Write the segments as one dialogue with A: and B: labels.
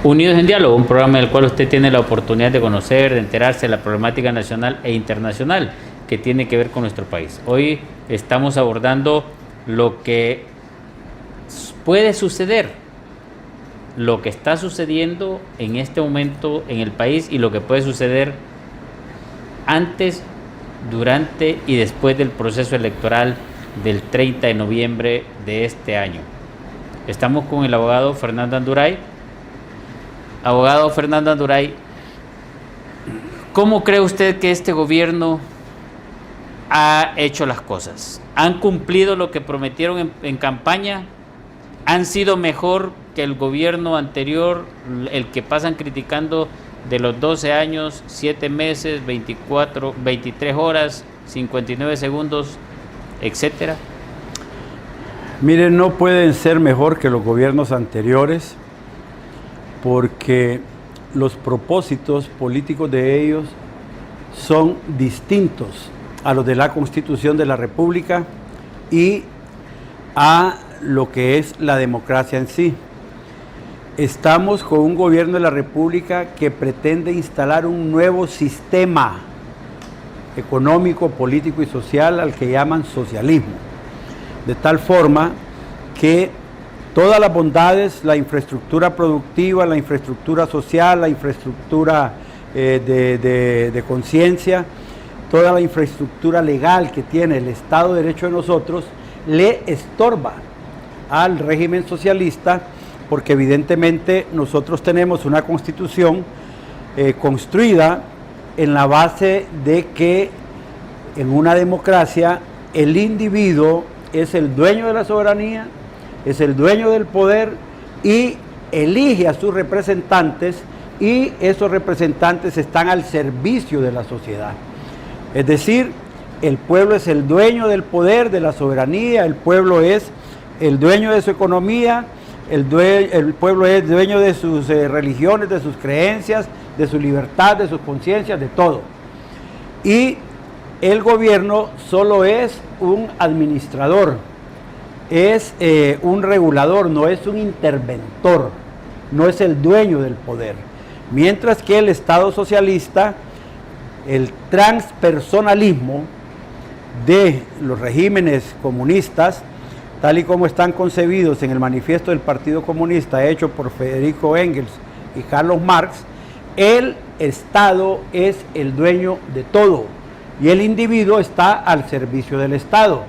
A: Unidos en Diálogo, un programa en el cual usted tiene la oportunidad de conocer, de enterarse de la problemática nacional e internacional que tiene que ver con nuestro país. Hoy estamos abordando lo que puede suceder, lo que está sucediendo en este momento en el país y lo que puede suceder antes, durante y después del proceso electoral del 30 de noviembre de este año. Estamos con el abogado Fernando Anduray. Abogado Fernando Anduray, ¿cómo cree usted que este gobierno ha hecho las cosas? ¿Han cumplido lo que prometieron en campaña? ¿Han sido mejor que el gobierno anterior, el que pasan criticando de los 12 años, 7 meses, 23 horas, 59 segundos, etcétera?
B: Miren, no pueden ser mejor que los gobiernos anteriores, porque los propósitos políticos de ellos son distintos a los de la Constitución de la República y a lo que es la democracia en sí. Estamos con un gobierno de la República que pretende instalar un nuevo sistema económico, político y social al que llaman socialismo, de tal forma que todas las bondades, la infraestructura productiva, la infraestructura social, la infraestructura de conciencia, toda la infraestructura legal que tiene el Estado de Derecho de nosotros, le estorba al régimen socialista, porque evidentemente nosotros tenemos una constitución construida en la base de que en una democracia el individuo es el dueño de la soberanía, es el dueño del poder y elige a sus representantes, y esos representantes están al servicio de la sociedad. Es decir, el pueblo es el dueño del poder, de la soberanía, el pueblo es el dueño de su economía, el pueblo es dueño de sus religiones, de sus creencias, de su libertad, de sus conciencias, de todo. Y el gobierno solo es un administrador, es un regulador, no es un interventor, no es el dueño del poder. Mientras que el Estado socialista, el transpersonalismo de los regímenes comunistas, tal y como están concebidos en el manifiesto del Partido Comunista hecho por Federico Engels y Carlos Marx, el Estado es el dueño de todo y el individuo está al servicio del Estado.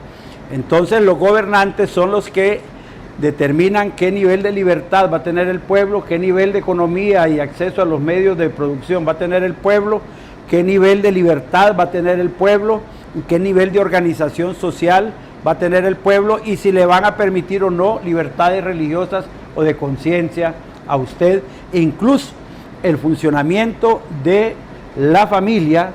B: Entonces los gobernantes son los que determinan qué nivel de libertad va a tener el pueblo, qué nivel de economía y acceso a los medios de producción va a tener el pueblo, qué nivel de libertad va a tener el pueblo, y qué nivel de organización social va a tener el pueblo, y si le van a permitir o no libertades religiosas o de conciencia a usted. E incluso el funcionamiento de la familia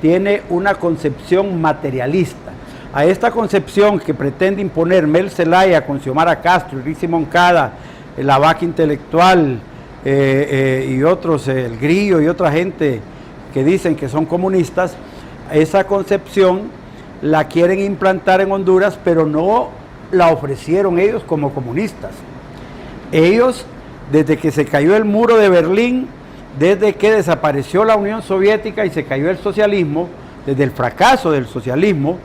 B: tiene una concepción materialista. A esta concepción que pretende imponer Mel Zelaya con Xiomara Castro, Rizzi Moncada, la vaca intelectual y otros, el Grillo y otra gente que dicen que son comunistas, esa concepción la quieren implantar en Honduras, pero no la ofrecieron ellos como comunistas. Ellos, desde que se cayó el muro de Berlín, desde que desapareció la Unión Soviética y se cayó el socialismo, desde el fracaso del socialismo,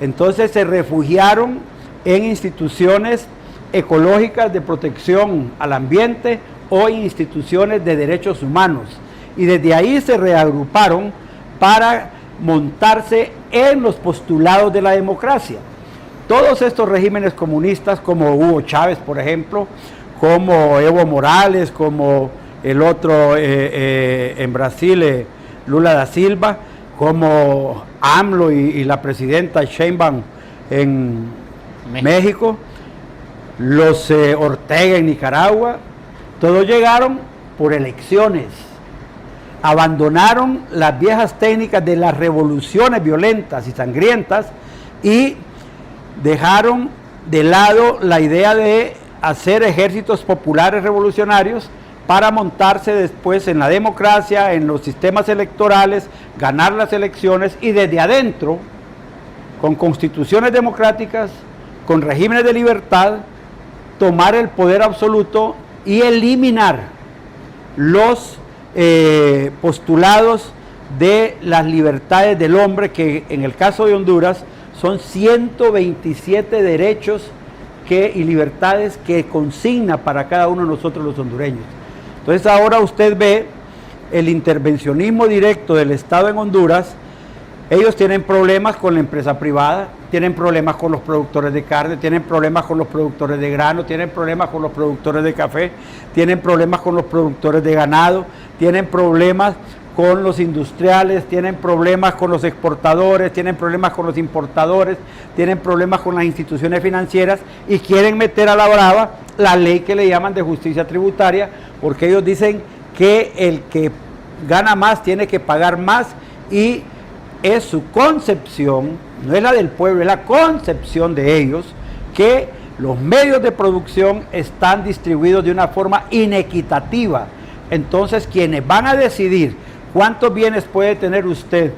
B: entonces se refugiaron en instituciones ecológicas de protección al ambiente o en instituciones de derechos humanos. Y desde ahí se reagruparon para montarse en los postulados de la democracia. Todos estos regímenes comunistas, como Hugo Chávez, por ejemplo, como Evo Morales, como el otro en Brasil, Lula da Silva, como AMLO y la presidenta Sheinbaum en México, los Ortega en Nicaragua, todos llegaron por elecciones. Abandonaron las viejas técnicas de las revoluciones violentas y sangrientas y dejaron de lado la idea de hacer ejércitos populares revolucionarios para montarse después en la democracia, en los sistemas electorales, ganar las elecciones y desde adentro, con constituciones democráticas, con regímenes de libertad, tomar el poder absoluto y eliminar los postulados de las libertades del hombre, que en el caso de Honduras son 127 derechos y libertades que consigna para cada uno de nosotros los hondureños. Entonces ahora usted ve el intervencionismo directo del Estado en Honduras. Ellos tienen problemas con la empresa privada, tienen problemas con los productores de carne, tienen problemas con los productores de grano, tienen problemas con los productores de café, tienen problemas con los productores de ganado, tienen problemas con los industriales, tienen problemas con los exportadores, tienen problemas con los importadores, tienen problemas con las instituciones financieras y quieren meter a la brava la ley que le llaman de justicia tributaria, porque ellos dicen que el que gana más tiene que pagar más, y es su concepción, no es la del pueblo, es la concepción de ellos, que los medios de producción están distribuidos de una forma inequitativa. Entonces quienes van a decidir cuántos bienes puede tener usted,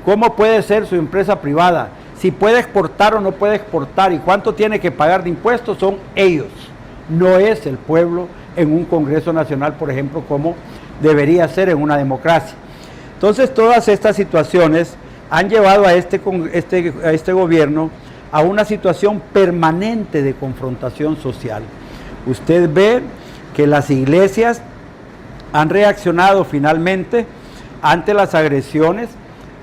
B: cómo puede ser su empresa privada, si puede exportar o no puede exportar y cuánto tiene que pagar de impuestos, son ellos. No es el pueblo en un Congreso Nacional, por ejemplo, como debería ser en una democracia. Entonces todas estas situaciones han llevado a este gobierno a una situación permanente de confrontación social. Usted ve que las iglesias han reaccionado finalmente ante las agresiones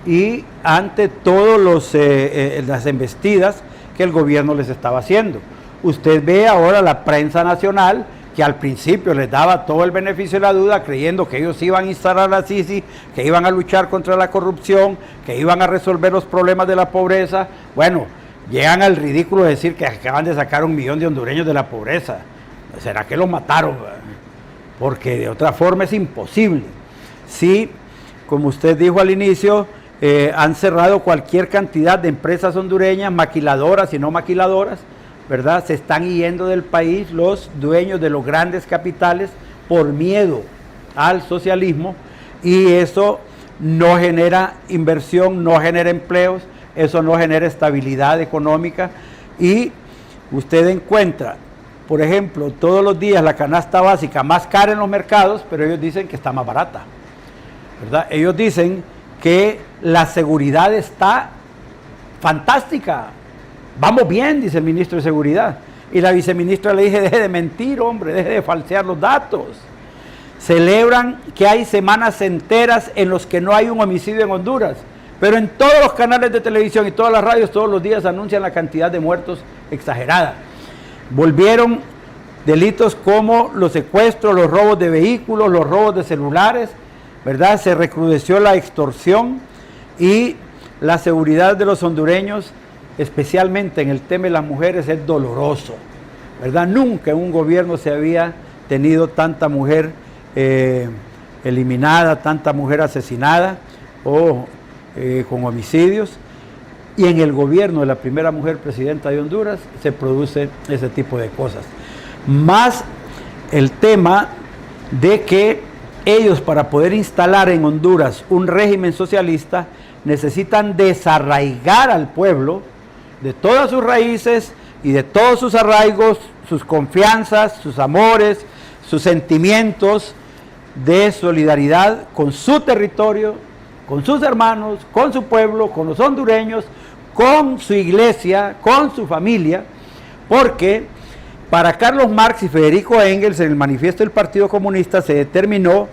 B: y ante todas las embestidas que el gobierno les estaba haciendo. Usted ve ahora la prensa nacional, que al principio les daba todo el beneficio de la duda, creyendo que ellos iban a instalar a Sisi, que iban a luchar contra la corrupción, que iban a resolver los problemas de la pobreza. Bueno, llegan al ridículo de decir que acaban de sacar 1 millón de hondureños de la pobreza. ¿Será que los mataron? Porque de otra forma es imposible. Sí, como usted dijo al inicio, han cerrado cualquier cantidad de empresas hondureñas, maquiladoras y no maquiladoras, ¿verdad? Se están yendo del país los dueños de los grandes capitales por miedo al socialismo, y eso no genera inversión, no genera empleos, eso no genera estabilidad económica. Y usted encuentra, por ejemplo, todos los días la canasta básica más cara en los mercados, pero ellos dicen que está más barata, ¿verdad? Ellos dicen que la seguridad está fantástica. Vamos bien, dice el ministro de Seguridad. Y la viceministra le dice, deje de mentir, hombre, deje de falsear los datos. Celebran que hay semanas enteras en los que no hay un homicidio en Honduras, pero en todos los canales de televisión y todas las radios todos los días anuncian la cantidad de muertos exagerada. Volvieron delitos como los secuestros, los robos de vehículos, los robos de celulares, ¿verdad? Se recrudeció la extorsión, y la seguridad de los hondureños, especialmente en el tema de las mujeres, es doloroso, ¿verdad? Nunca en un gobierno se había tenido tanta mujer eliminada, tanta mujer asesinada o con homicidios, y en el gobierno de la primera mujer presidenta de Honduras se produce ese tipo de cosas. Más el tema de que ellos, para poder instalar en Honduras un régimen socialista, necesitan desarraigar al pueblo de todas sus raíces y de todos sus arraigos, sus confianzas, sus amores, sus sentimientos de solidaridad con su territorio, con sus hermanos, con su pueblo, con los hondureños, con su iglesia, con su familia, porque para Carlos Marx y Federico Engels, en el manifiesto del Partido Comunista, se determinó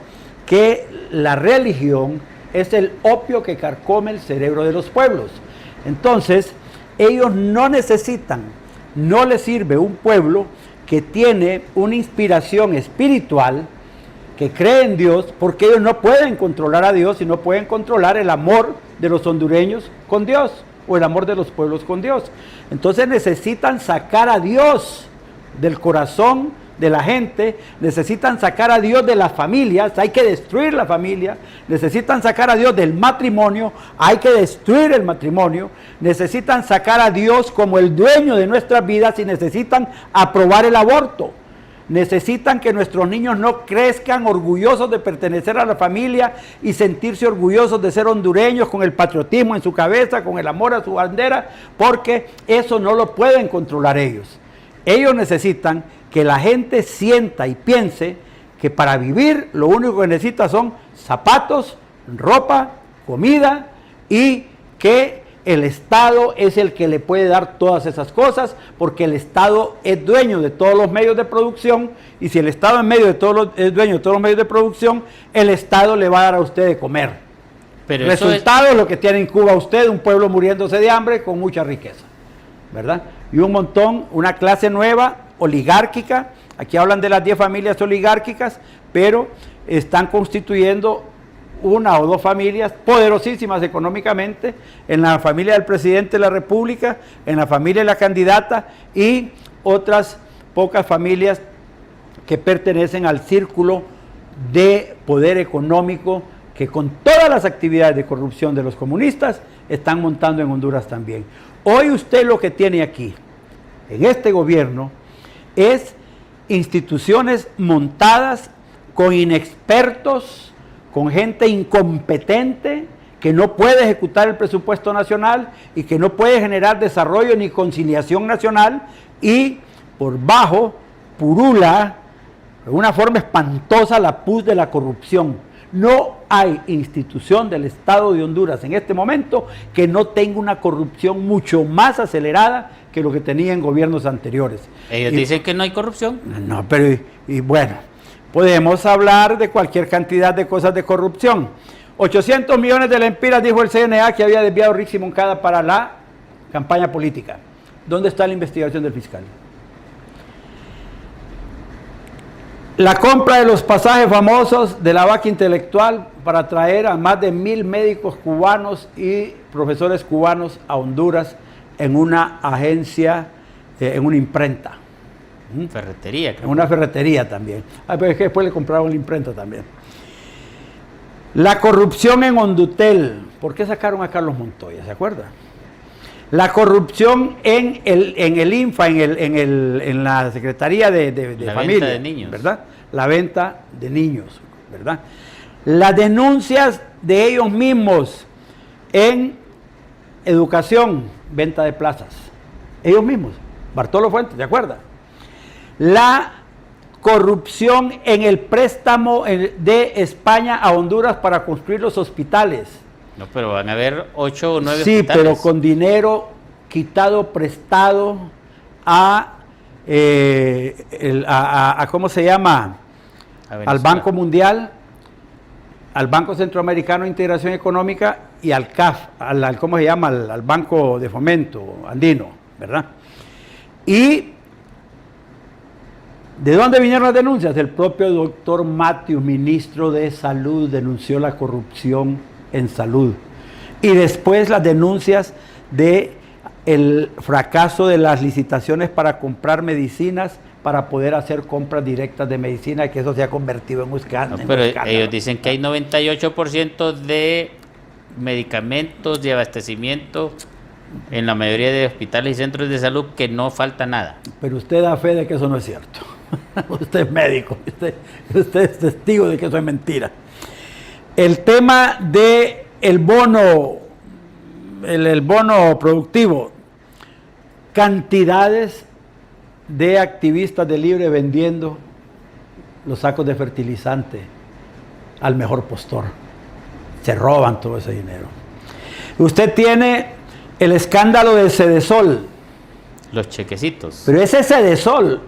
B: que la religión es el opio que carcome el cerebro de los pueblos. Entonces, ellos no necesitan, no les sirve un pueblo que tiene una inspiración espiritual, que cree en Dios, porque ellos no pueden controlar a Dios y no pueden controlar el amor de los hondureños con Dios, o el amor de los pueblos con Dios. Entonces necesitan sacar a Dios del corazón de la gente, necesitan sacar a Dios de las familias, hay que destruir la familia, necesitan sacar a Dios del matrimonio, hay que destruir el matrimonio, necesitan sacar a Dios como el dueño de nuestras vidas y necesitan aprobar el aborto. Necesitan que nuestros niños no crezcan orgullosos de pertenecer a la familia y sentirse orgullosos de ser hondureños, con el patriotismo en su cabeza, con el amor a su bandera, porque eso no lo pueden controlar ellos. Ellos necesitan que la gente sienta y piense que para vivir lo único que necesita son zapatos, ropa, comida, y que el Estado es el que le puede dar todas esas cosas, porque el Estado es dueño de todos los medios de producción, y si el Estado es dueño de todos los medios de producción, el Estado le va a dar a usted de comer.
A: Pero
B: resultado es lo que tiene en Cuba usted, un pueblo muriéndose de hambre con mucha riqueza, ¿verdad? Y un montón, una clase nueva, oligárquica. Aquí hablan de las 10 familias oligárquicas, pero están constituyendo una o dos familias poderosísimas económicamente, en la familia del presidente de la República, en la familia de la candidata y otras pocas familias que pertenecen al círculo de poder económico que con todas las actividades de corrupción de los comunistas están montando en Honduras también. Hoy usted lo que tiene aquí, en este gobierno, es instituciones montadas con inexpertos, con gente incompetente que no puede ejecutar el presupuesto nacional y que no puede generar desarrollo ni conciliación nacional, y por bajo purula de una forma espantosa la pus de la corrupción. No hay institución del Estado de Honduras en este momento que no tenga una corrupción mucho más acelerada que lo que tenía en gobiernos anteriores.
A: Ellos dicen que no hay corrupción.
B: No, pero y bueno, podemos hablar de cualquier cantidad de cosas de corrupción. 800 millones de lempiras, dijo el CNA, que había desviado Rixi Moncada para la campaña política. ¿Dónde está la investigación del fiscal? La compra de los pasajes famosos de la vaca intelectual para traer a más de 1,000 médicos cubanos y profesores cubanos a Honduras en una agencia, en una imprenta.
A: Ferretería, creo.
B: En una ferretería también. Pero es que después le compraron la imprenta también. La corrupción en Hondutel. ¿Por qué sacaron a Carlos Montoya? ¿Se acuerda? La corrupción en el INFA, en la Secretaría de
A: la
B: Familia.
A: Venta de niños.
B: ¿Verdad? La venta de niños, ¿verdad? Las denuncias de ellos mismos en educación, venta de plazas. Ellos mismos. Bartolo Fuentes, ¿se acuerda? La corrupción en el préstamo de España a Honduras para construir los hospitales.
A: No, pero van a haber 8 o 9
B: sí,
A: hospitales.
B: pero con dinero quitado, prestado a ¿cómo se llama? Al Banco Mundial, al Banco Centroamericano de Integración Económica y al CAF, ¿cómo se llama? Al Banco de Fomento Andino, ¿verdad? Y ¿de dónde vinieron las denuncias? El propio doctor Matthews, ministro de Salud, denunció la corrupción en salud. Y después las denuncias de el fracaso de las licitaciones para comprar medicinas, para poder hacer compras directas de medicina, que eso se ha convertido en un escándalo.
A: No, pero ellos dicen que hay 98% de medicamentos y abastecimiento en la mayoría de hospitales y centros de salud, que no falta nada.
B: Pero usted da fe de que eso no es cierto. Usted es médico, usted es testigo de que eso es mentira. El tema de el bono productivo, cantidades de activistas de Libre vendiendo los sacos de fertilizante al mejor postor. Se roban todo ese dinero. Usted tiene el escándalo de Sedesol.
A: Los chequecitos.
B: Pero ese Sedesol,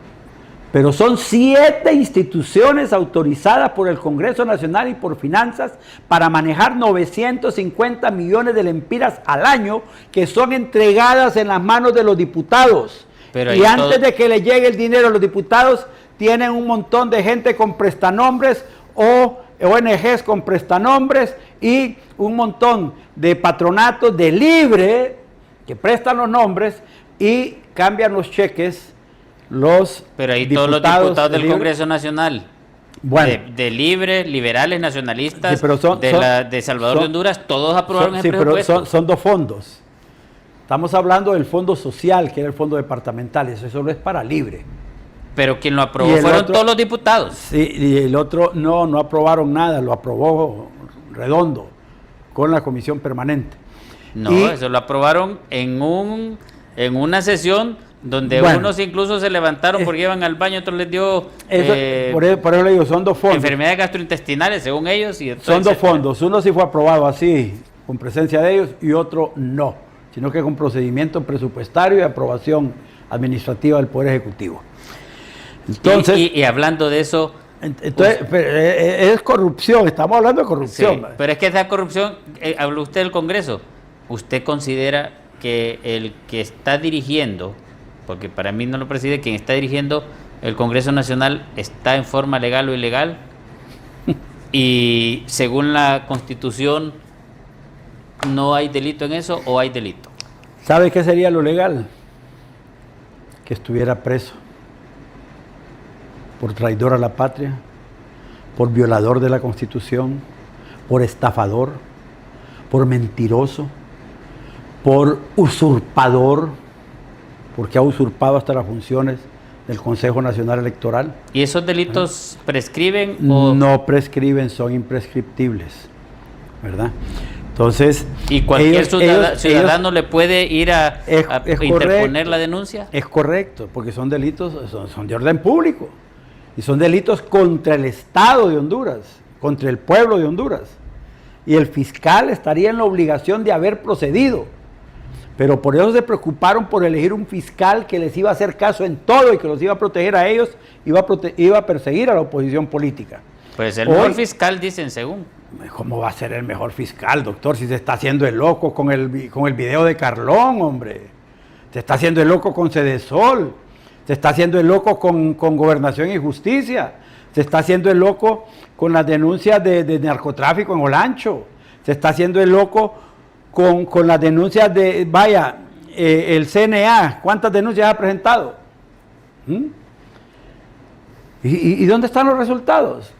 B: pero son 7 instituciones autorizadas por el Congreso Nacional y por Finanzas para manejar 950 millones de lempiras al año, que son entregadas en las manos de los diputados. Y antes de que le llegue el dinero a los diputados, tienen un montón de gente con prestanombres o ONGs con prestanombres y un montón de patronatos de Libre que prestan los nombres y cambian los cheques.
A: Pero ahí todos los diputados del Congreso Nacional, bueno, de Libre, liberales, nacionalistas, sí, de Salvador de Honduras, todos aprobaron el presupuesto.
B: Pero son dos fondos. Estamos hablando del fondo social, que era el fondo departamental, eso solo es para Libre.
A: Pero quien lo aprobó fueron todos los diputados.
B: Sí, y el otro no aprobaron nada, lo aprobó Redondo con la comisión permanente.
A: No, eso lo aprobaron en una sesión donde
B: Bueno,
A: unos incluso se levantaron porque iban al baño, otros les dio
B: por eso le digo, son dos fondos.
A: enfermedades gastrointestinales, según ellos. Y
B: Son dos fondos, uno sí fue aprobado así, con presencia de ellos, y otro no, sino que con procedimiento presupuestario y aprobación administrativa del Poder Ejecutivo. Entonces,
A: y hablando de eso...
B: entonces es corrupción, estamos hablando de corrupción.
A: Sí, pero es que esa corrupción, habló usted del Congreso, ¿usted considera que el que está dirigiendo, porque para mí no lo preside, quien está dirigiendo el Congreso Nacional está en forma legal o ilegal? Y según la Constitución, ¿no hay delito en eso o hay delito?
B: ¿Sabe qué sería lo legal? Que estuviera preso por traidor a la patria, por violador de la Constitución, por estafador, por mentiroso, por usurpador, porque ha usurpado hasta las funciones del Consejo Nacional Electoral.
A: ¿Y esos delitos prescriben o...?
B: No prescriben, son imprescriptibles, ¿verdad? Entonces...
A: ¿Y cualquier ciudadano le puede ir a interponer la denuncia?
B: Es correcto, porque son delitos, son de orden público, y son delitos contra el Estado de Honduras, contra el pueblo de Honduras. Y el fiscal estaría en la obligación de haber procedido. Pero por eso se preocuparon por elegir un fiscal que les iba a hacer caso en todo y que los iba a proteger a ellos, iba a perseguir a la oposición política.
A: Pues el mejor fiscal, dicen, según.
B: ¿Cómo va a ser el mejor fiscal, doctor? Si se está haciendo el loco con el video de Carlón, hombre. Se está haciendo el loco con Cedesol. Se está haciendo el loco con Gobernación y Justicia. Se está haciendo el loco con las denuncias de narcotráfico en Olancho. Se está haciendo el loco con las denuncias de, el CNA. ¿Cuántas denuncias ha presentado? ¿Y dónde están los resultados?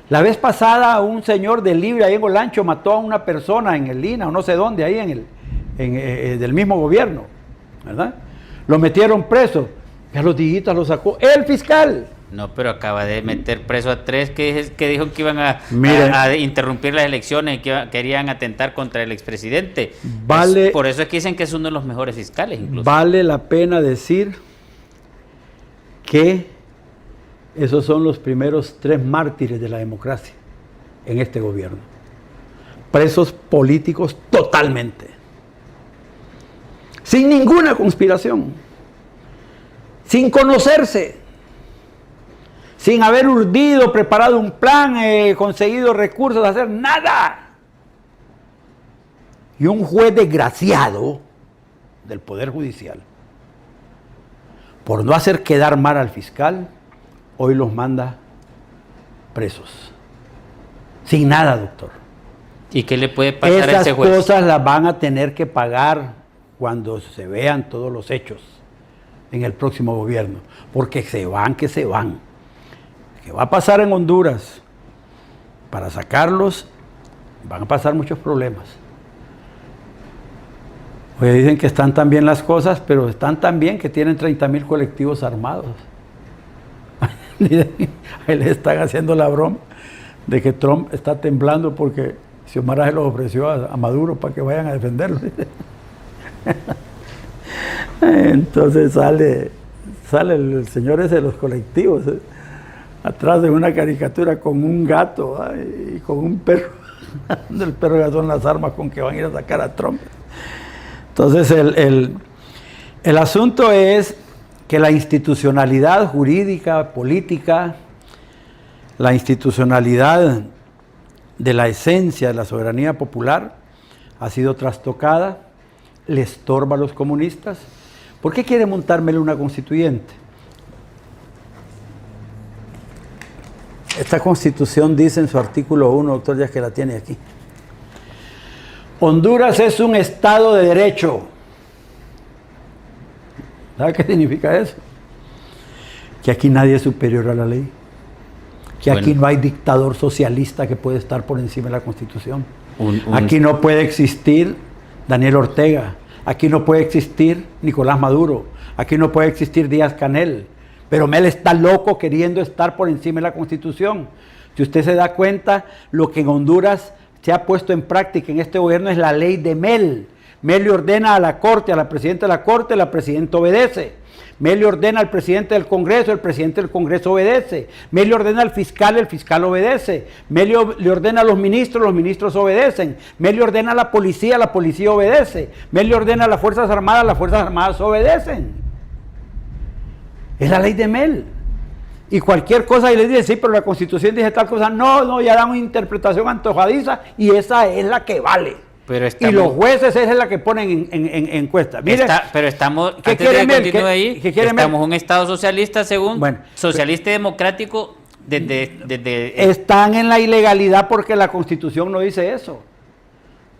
B: La vez pasada un señor de Libre ahí en Olancho mató a una persona en el Lina o no sé dónde, ahí del mismo gobierno, ¿verdad? Lo metieron preso, ya los dígitos los sacó el fiscal.
A: No, pero acaba de meter preso a 3 que dijo que iban a interrumpir las elecciones y que querían atentar contra el expresidente. Por eso es que dicen que es uno de los mejores fiscales incluso.
B: Vale la pena decir que esos son los primeros 3 mártires de la democracia en este gobierno. Presos políticos totalmente. Sin ninguna conspiración. Sin conocerse. Sin haber urdido, preparado un plan, conseguido recursos, hacer nada. Y un juez desgraciado del Poder Judicial, por no hacer quedar mal al fiscal, hoy los manda presos. Sin nada, doctor.
A: ¿Y qué le puede pasar a ese juez?
B: Esas cosas las van a tener que pagar cuando se vean todos los hechos en el próximo gobierno. Porque se van. ¿Qué va a pasar en Honduras? Para sacarlos van a pasar muchos problemas. Oye, dicen que están tan bien las cosas, pero están tan bien que tienen 30,000 colectivos armados. Ahí les están haciendo la broma de que Trump está temblando porque Xiomara se los ofreció a Maduro para que vayan a defenderlo. Entonces sale el señor ese de los colectivos, atrás de una caricatura con un gato y con un perro. El perro ya son las armas con que van a ir a sacar a Trump. Entonces el asunto es que la institucionalidad jurídica, política, la institucionalidad de la esencia de la soberanía popular ha sido trastocada, le estorba a los comunistas. ¿Por qué quiere montármele una constituyente? Esta constitución dice en su artículo 1, doctor, ya que la tiene aquí: Honduras es un Estado de Derecho. ¿Sabe qué significa eso? Que aquí nadie es superior a la ley. Que aquí no hay dictador socialista que puede estar por encima de la Constitución. Aquí no puede existir Daniel Ortega. Aquí no puede existir Nicolás Maduro. Aquí no puede existir Díaz Canel. Pero Mel está loco queriendo estar por encima de la Constitución. Si usted se da cuenta, lo que en Honduras se ha puesto en práctica en este gobierno es la ley de Mel. Mel le ordena a la Corte, a la presidenta de la Corte, la presidenta obedece. Mel le ordena al presidente del Congreso, el presidente del Congreso obedece. Mel le ordena al fiscal, el fiscal obedece. Mel le ordena a los ministros obedecen. Mel le ordena a la policía obedece. Mel le ordena a las Fuerzas Armadas obedecen. Es la ley de Mel. Y cualquier cosa, y les dice, sí, pero la Constitución dice tal cosa. No, ya dan una interpretación antojadiza y esa es la que vale.
A: Pero
B: y los jueces esa es la que ponen en encuesta. Mire,
A: pero estamos,
B: ¿qué
A: antes de que continúe ahí,
B: ¿qué quiere
A: estamos en un Estado socialista según,
B: bueno,
A: socialista y democrático
B: están en la ilegalidad porque la Constitución no dice eso.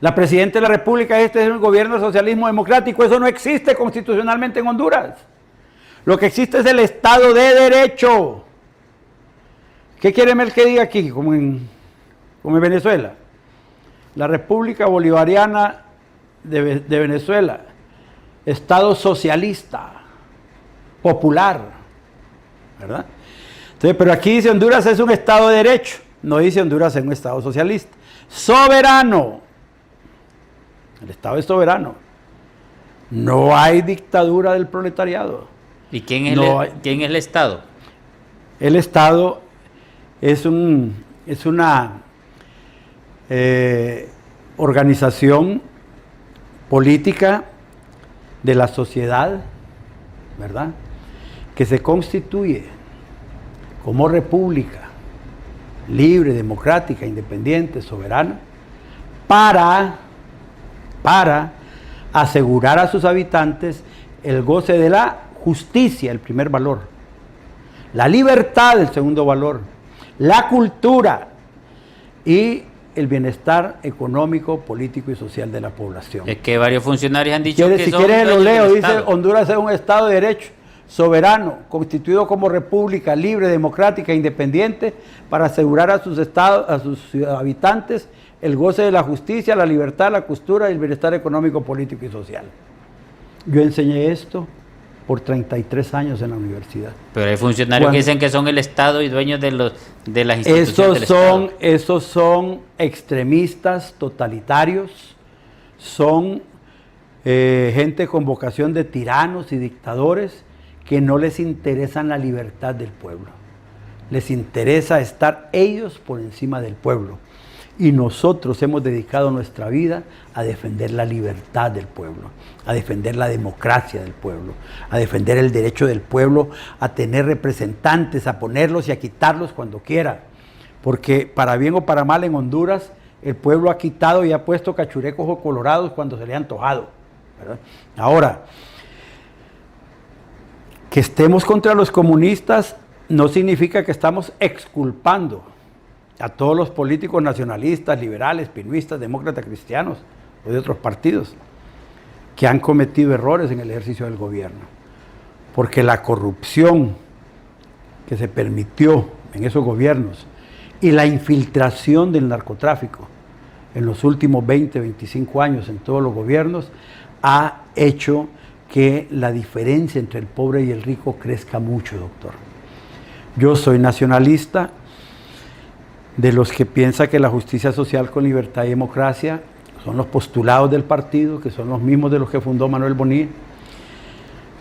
B: La presidenta de la República, este es un gobierno de socialismo democrático, eso no existe constitucionalmente en Honduras. Lo que existe es el Estado de Derecho. ¿Qué quiere Mel que diga aquí, como en Venezuela? La República Bolivariana de Venezuela, Estado socialista, popular, ¿verdad? Entonces, pero aquí dice Honduras es un Estado de Derecho, no dice Honduras es un Estado socialista. Soberano, el Estado es soberano, no hay dictadura del proletariado.
A: ¿Y quién es el Estado?
B: El Estado es una organización política de la sociedad, ¿verdad? Que se constituye como república libre, democrática, independiente, soberana, para asegurar a sus habitantes el goce de la justicia, el primer valor, la libertad, el segundo valor, la cultura y el bienestar económico, político y social de la población.
A: Es que varios funcionarios han dicho que
B: si
A: son
B: quieres lo leo, dice
A: Estado.
B: Honduras es un Estado de Derecho, soberano, constituido como república libre, democrática e independiente para asegurar a sus habitantes el goce de la justicia, la libertad, la cultura y el bienestar económico, político y social. Yo enseñé esto por 33 años en la universidad.
A: Pero hay funcionarios que dicen que son el Estado y dueños de las instituciones del Estado.
B: Esos son extremistas totalitarios, son gente con vocación de tiranos y dictadores que no les interesa la libertad del pueblo. Les interesa estar ellos por encima del pueblo. Y nosotros hemos dedicado nuestra vida a defender la libertad del pueblo, a defender la democracia del pueblo, a defender el derecho del pueblo a tener representantes, a ponerlos y a quitarlos cuando quiera. Porque para bien o para mal en Honduras, el pueblo ha quitado y ha puesto cachurecos o colorados cuando se le ha antojado, ¿verdad? Ahora, que estemos contra los comunistas no significa que estamos exculpando a todos los políticos nacionalistas, liberales, pinuistas, demócratas, cristianos o de otros partidos que han cometido errores en el ejercicio del gobierno. Porque la corrupción que se permitió en esos gobiernos y la infiltración del narcotráfico en los últimos 20, 25 años en todos los gobiernos ha hecho que la diferencia entre el pobre y el rico crezca mucho, doctor. Yo soy nacionalista, de los que piensa que la justicia social con libertad y democracia son los postulados del partido, que son los mismos de los que fundó Manuel Bonilla.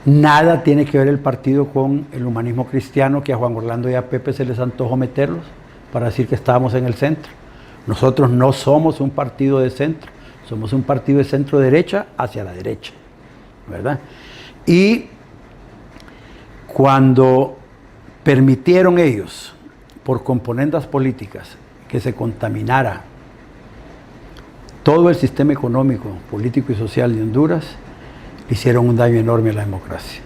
B: Nada tiene que ver el partido con el humanismo cristiano, que a Juan Orlando y a Pepe se les antojó meterlos para decir que estábamos en el centro. Nosotros no somos un partido de centro, somos un partido de centro derecha hacia la derecha, ¿verdad? Y cuando permitieron ellos, por componendas políticas, que se contaminara todo el sistema económico, político y social de Honduras, hicieron un daño enorme a la democracia.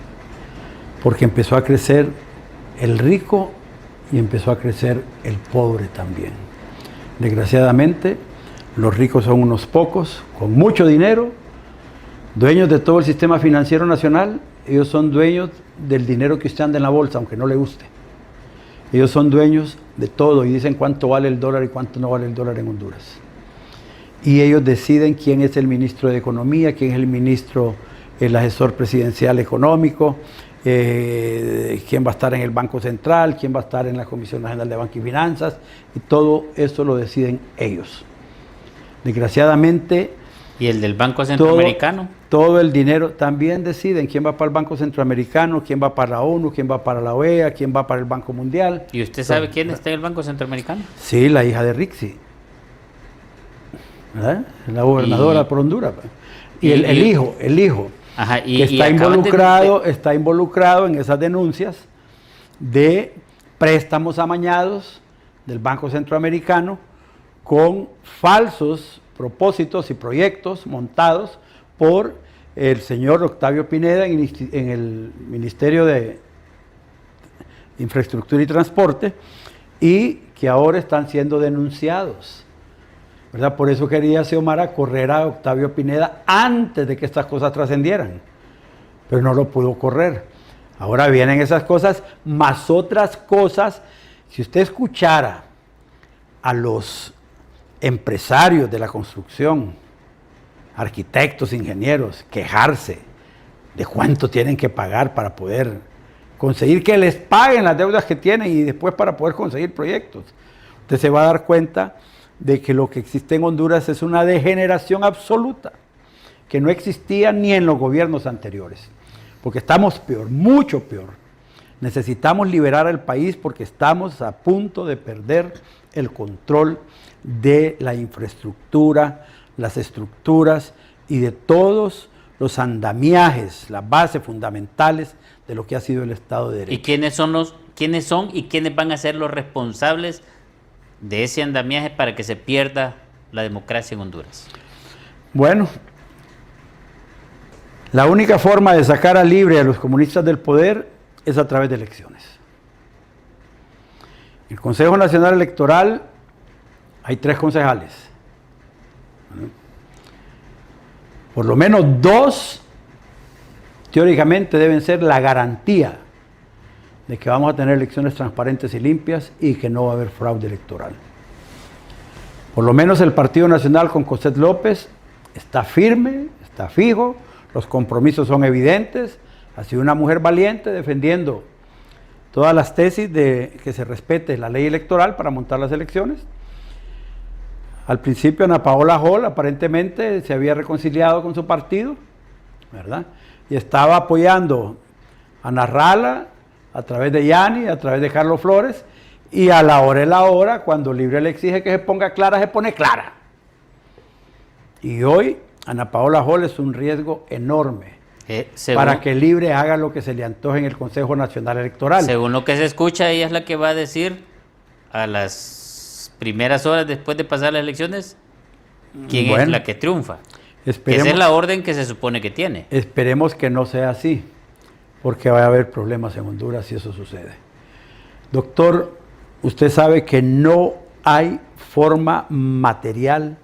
B: Porque empezó a crecer el rico y empezó a crecer el pobre también. Desgraciadamente, los ricos son unos pocos, con mucho dinero, dueños de todo el sistema financiero nacional. Ellos son dueños del dinero que usted anda en la bolsa, aunque no le guste. Ellos son dueños de todo y dicen cuánto vale el dólar y cuánto no vale el dólar en Honduras. Y ellos deciden quién es el ministro de Economía, quién es el ministro, el asesor presidencial económico, quién va a estar en el Banco Central, quién va a estar en la Comisión Nacional de Banca y Finanzas, y todo eso lo deciden ellos. Desgraciadamente,
A: ¿Y el del Banco Centroamericano?
B: Todo el dinero, también deciden quién va para el Banco Centroamericano, quién va para la ONU, quién va para la OEA, quién va para el Banco Mundial.
A: ¿Y usted sabe quién está en el Banco Centroamericano?
B: Sí, la hija de Rixi, ¿verdad? La gobernadora por Honduras. Y el hijo,
A: ajá,
B: que está involucrado en esas denuncias de préstamos amañados del Banco Centroamericano con falsos propósitos y proyectos montados por el señor Octavio Pineda en el Ministerio de Infraestructura y Transporte, y que ahora están siendo denunciados, ¿verdad? Por eso quería Xiomara correr a Octavio Pineda antes de que estas cosas trascendieran, pero no lo pudo correr. Ahora vienen esas cosas, más otras cosas. Si usted escuchara a los empresarios de la construcción, arquitectos, ingenieros, quejarse de cuánto tienen que pagar para poder conseguir que les paguen las deudas que tienen y después para poder conseguir proyectos, usted se va a dar cuenta de que lo que existe en Honduras es una degeneración absoluta, que no existía ni en los gobiernos anteriores, porque estamos peor, mucho peor. Necesitamos liberar al país porque estamos a punto de perder el control de la infraestructura, las estructuras y de todos los andamiajes, las bases fundamentales de lo que ha sido el Estado de Derecho.
A: ¿Y quiénes son y quiénes van a ser los responsables de ese andamiaje para que se pierda la democracia en Honduras?
B: Bueno, la única forma de sacar a libre a los comunistas del poder es a través de elecciones. El Consejo Nacional Electoral, hay 3 concejales. Por lo menos 2, teóricamente, deben ser la garantía de que vamos a tener elecciones transparentes y limpias y que no va a haber fraude electoral. Por lo menos el Partido Nacional con Cosette López está firme, está fijo, los compromisos son evidentes, ha sido una mujer valiente defendiendo todas las tesis de que se respete la ley electoral para montar las elecciones. Al principio Ana Paola Hall aparentemente se había reconciliado con su partido, ¿verdad? Y estaba apoyando a Narrala a través de Yani, a través de Carlos Flores, y a la hora es la hora, cuando Libre le exige que se ponga clara, se pone clara. Y hoy Ana Paola Hall es un riesgo enorme para que Libre haga lo que se le antoje en el Consejo Nacional Electoral.
A: Según lo que se escucha, ella es la que va a decir a las primeras horas después de pasar las elecciones quién es la que triunfa. Esa es la orden que se supone que tiene.
B: Esperemos que no sea así, porque va a haber problemas en Honduras si eso sucede. Doctor, usted sabe que no hay forma material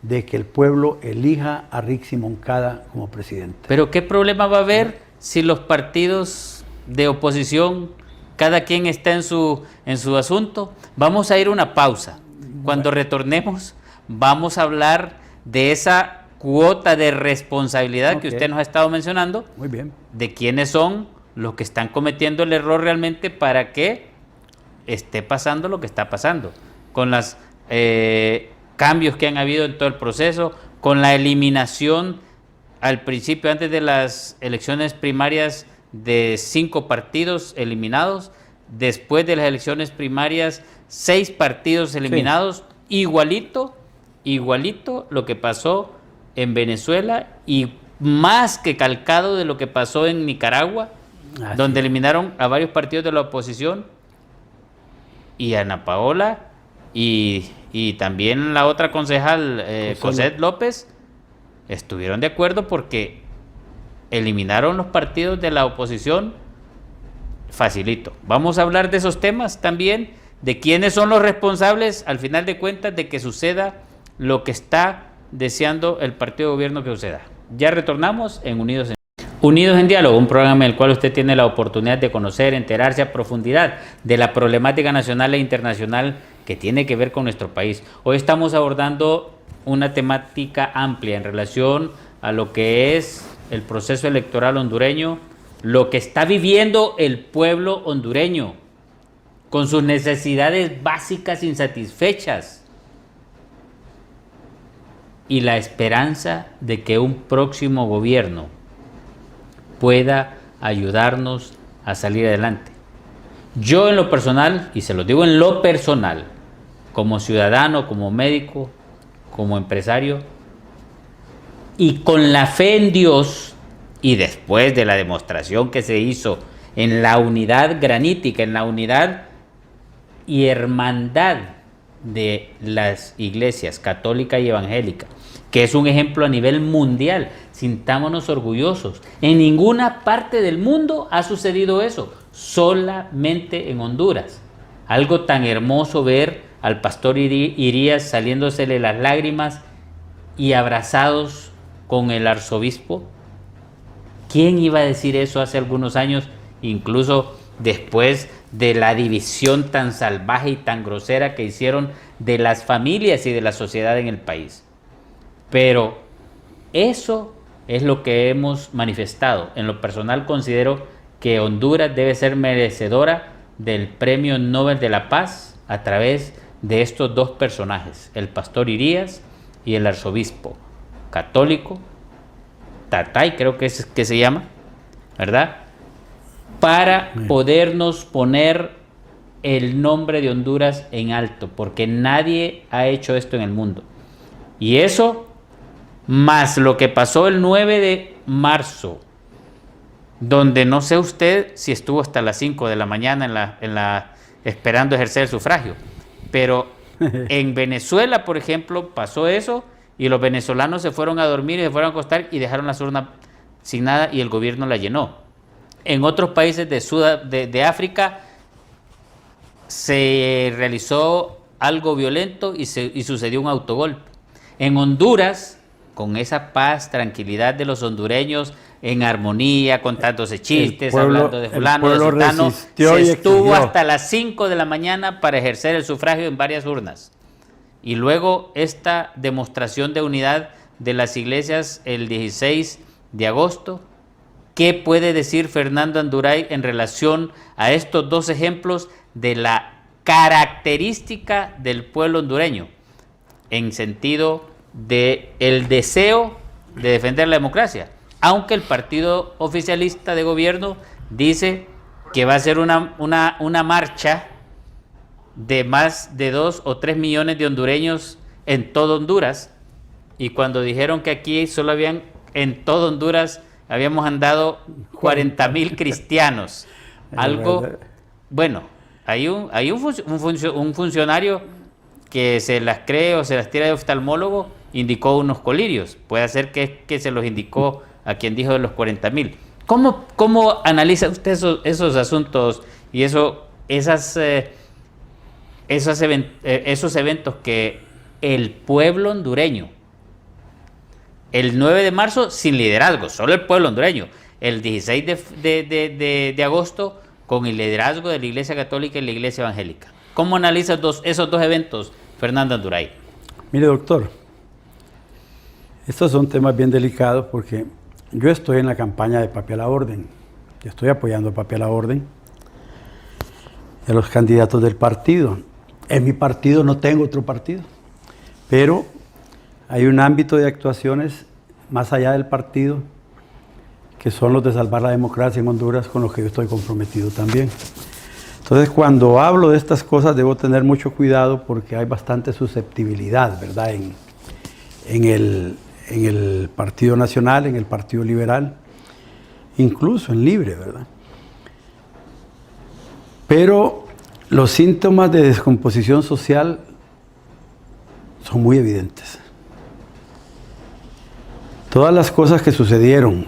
B: de que el pueblo elija a Rixi Moncada como presidente.
A: Pero ¿qué problema va a haber si los partidos de oposición, cada quien está en su asunto? Vamos a ir a una pausa. Cuando retornemos, vamos a hablar de esa cuota de responsabilidad que usted nos ha estado mencionando.
B: Muy bien.
A: De quiénes son los que están cometiendo el error realmente para que esté pasando lo que está pasando. Con los cambios que han habido en todo el proceso, con la eliminación al principio, antes de las elecciones primarias, de 5 partidos eliminados, después de las elecciones primarias, 6 partidos eliminados, sí. Igualito lo que pasó en Venezuela y más que calcado de lo que pasó en Nicaragua, donde eliminaron a varios partidos de la oposición, y Ana Paola y también la otra concejal, Cosette López, estuvieron de acuerdo porque eliminaron los partidos de la oposición facilito. Vamos a hablar de esos temas también, de quiénes son los responsables, al final de cuentas, de que suceda lo que está deseando el partido de gobierno que suceda. Ya retornamos en Unidos en Diálogo, un programa en el cual usted tiene la oportunidad de conocer, enterarse a profundidad de la problemática nacional e internacional que tiene que ver con nuestro país. Hoy estamos abordando una temática amplia en relación a lo que es el proceso electoral hondureño, lo que está viviendo el pueblo hondureño, con sus necesidades básicas insatisfechas. y la esperanza de que un próximo gobierno pueda ayudarnos a salir adelante. Yo en lo personal, y se lo digo en lo personal, como ciudadano, como médico, como empresario, y con la fe en Dios, y después de la demostración que se hizo en la unidad granítica, en la unidad y hermandad de las iglesias católica y evangélica, que es un ejemplo a nivel mundial, sintámonos orgullosos. En ninguna parte del mundo ha sucedido eso, solamente en Honduras. Algo tan hermoso ver al pastor Irías saliéndosele las lágrimas y abrazados con el arzobispo. ¿Quién iba a decir eso hace algunos años, incluso después de la división tan salvaje y tan grosera que hicieron de las familias y de la sociedad en el país? Pero eso es lo que hemos manifestado. En lo personal considero que Honduras debe ser merecedora del Premio Nobel de la Paz a través de estos dos personajes, el pastor Irías y el arzobispo católico, Tatay creo que se llama, ¿verdad? Para podernos poner el nombre de Honduras en alto, porque nadie ha hecho esto en el mundo. Y eso, más lo que pasó el 9 de marzo, donde no sé usted si estuvo hasta las 5 de la mañana esperando ejercer el sufragio, pero en Venezuela, por ejemplo, pasó eso y los venezolanos se fueron a dormir y se fueron a acostar y dejaron las urnas sin nada y el gobierno la llenó. En otros países de África se realizó algo violento y sucedió un autogolpe. En Honduras, con esa paz, tranquilidad de los hondureños, en armonía, contándose chistes, hablando de fulano, de citano, se estuvo hasta las 5 de la mañana para ejercer el sufragio en varias urnas. Y luego esta demostración de unidad de las iglesias el 16 de agosto. ¿Qué puede decir Fernando Anduray en relación a estos dos ejemplos de la característica del pueblo hondureño? En sentido de el deseo de defender la democracia, aunque el partido oficialista de gobierno dice que va a ser una marcha de más de 2 o 3 millones de hondureños en todo Honduras, y cuando dijeron que aquí solo habían, en todo Honduras, habíamos andado 40,000 cristianos, algo, bueno, hay un funcionario que se las cree o se las tira de oftalmólogo, indicó unos colirios, puede ser que se los indicó a quien dijo de los 40,000. ¿Cómo analiza usted esos asuntos y esos eventos que el pueblo hondureño, el 9 de marzo sin liderazgo, solo el pueblo hondureño, el 16 de agosto con el liderazgo de la Iglesia Católica y la Iglesia Evangélica? ¿Cómo analiza esos dos eventos, Fernando Anduray?
B: Mire, doctor, estos son temas bien delicados porque yo estoy en la campaña de Papi a la Orden, estoy apoyando a Papi a la Orden, a los candidatos del partido. En mi partido no tengo otro partido, pero hay un ámbito de actuaciones más allá del partido que son los de salvar la democracia en Honduras, con los que yo estoy comprometido también. Entonces, cuando hablo de estas cosas debo tener mucho cuidado porque hay bastante susceptibilidad, ¿verdad? En el Partido Nacional, en el Partido Liberal, incluso en Libre, ¿verdad? Pero los síntomas de descomposición social son muy evidentes. Todas las cosas que sucedieron